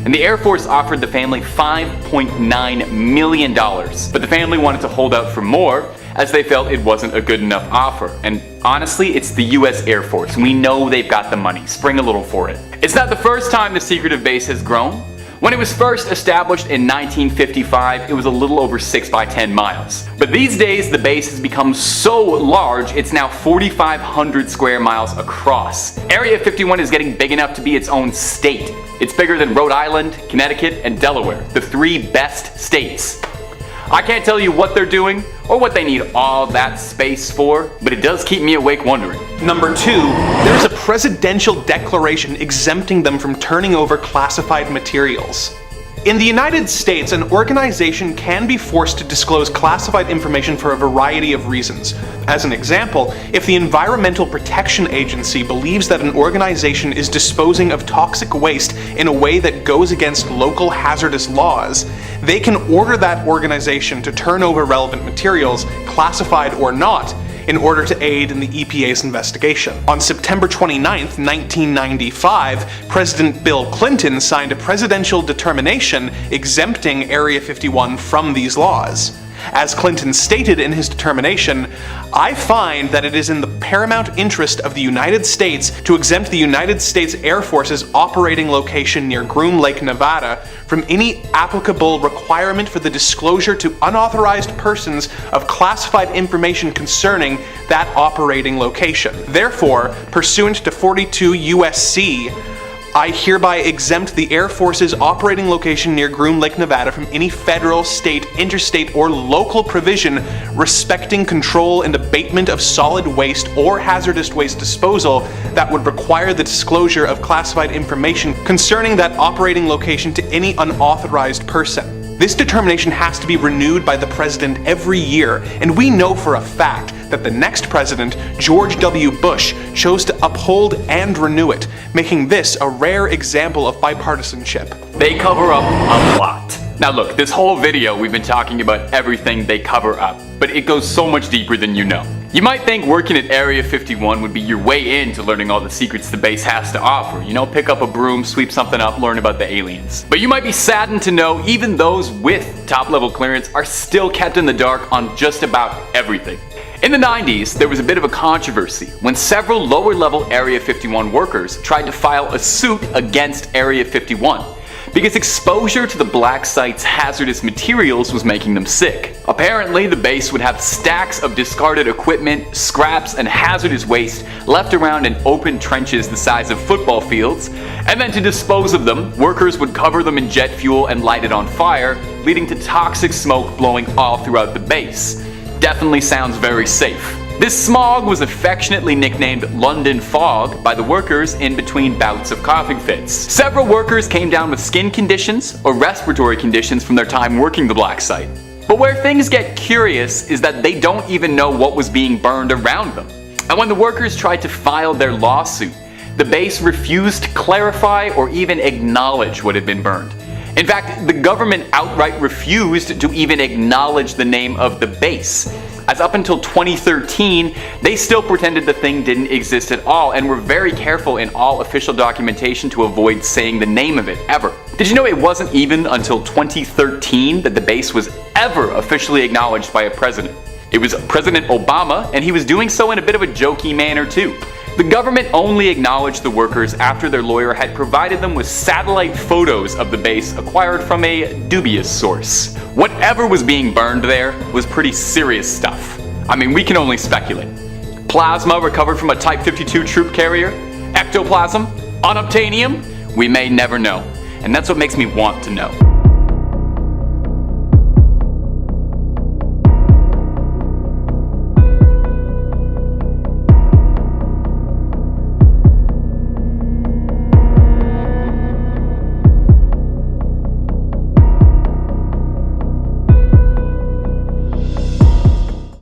and the Air Force offered the family $5.9 million. But the family wanted to hold out for more as they felt it wasn't a good enough offer. And honestly, it's the US Air Force. We know they've got the money. Spring a little for it. It's not the first time the secretive base has grown. When it was first established in 1955, it was a little over 6 by 10 miles. But these days, the base has become so large, it's now 4,500 square miles across. Area 51 is getting big enough to be its own state. It's bigger than Rhode Island, Connecticut, and Delaware, the 3 best states. I can't tell you what they're doing or what they need all that space for, but it does keep me awake wondering. Number 2, there is a presidential declaration exempting them from turning over classified materials. In the United States, an organization can be forced to disclose classified information for a variety of reasons. As an example, if the Environmental Protection Agency believes that an organization is disposing of toxic waste in a way that goes against local hazardous laws, they can order that organization to turn over relevant materials, classified or not, in order to aid in the EPA's investigation. On September 29, 1995, President Bill Clinton signed a presidential determination exempting Area 51 from these laws. As Clinton stated in his determination, "I find that it is in the paramount interest of the United States to exempt the United States Air Force's operating location near Groom Lake, Nevada, from any applicable requirement for the disclosure to unauthorized persons of classified information concerning that operating location. Therefore, pursuant to 42 U.S.C., I hereby exempt the Air Force's operating location near Groom Lake, Nevada from any federal, state, interstate, or local provision respecting control and abatement of solid waste or hazardous waste disposal that would require the disclosure of classified information concerning that operating location to any unauthorized person." This determination has to be renewed by the president every year, and we know for a fact that the next president, George W. Bush, chose to uphold and renew it, making this a rare example of bipartisanship. They cover up a lot. Now look, this whole video we've been talking about everything they cover up, but it goes so much deeper than you know. You might think working at Area 51 would be your way into learning all the secrets the base has to offer. You know, pick up a broom, sweep something up, learn about the aliens. But you might be saddened to know even those with top-level clearance are still kept in the dark on just about everything. In the 90s, there was a bit of a controversy when several lower-level Area 51 workers tried to file a suit against Area 51. Because exposure to the black site's hazardous materials was making them sick. Apparently, the base would have stacks of discarded equipment, scraps, and hazardous waste left around in open trenches the size of football fields, and then to dispose of them, workers would cover them in jet fuel and light it on fire, leading to toxic smoke blowing all throughout the base. Definitely sounds very safe. This smog was affectionately nicknamed London Fog by the workers in between bouts of coughing fits. Several workers came down with skin conditions or respiratory conditions from their time working the black site. But where things get curious is that they don't even know what was being burned around them. And when the workers tried to file their lawsuit, the base refused to clarify or even acknowledge what had been burned. In fact, the government outright refused to even acknowledge the name of the base, as up until 2013, they still pretended the thing didn't exist at all and were very careful in all official documentation to avoid saying the name of it ever. Did you know it wasn't even until 2013 that the base was ever officially acknowledged by a president? It was President Obama, and he was doing so in a bit of a jokey manner too. The government only acknowledged the workers after their lawyer had provided them with satellite photos of the base acquired from a dubious source. Whatever was being burned there was pretty serious stuff. I mean, we can only speculate. Plasma recovered from a Type 52 troop carrier? Ectoplasm? Unobtainium? We may never know. And that's what makes me want to know.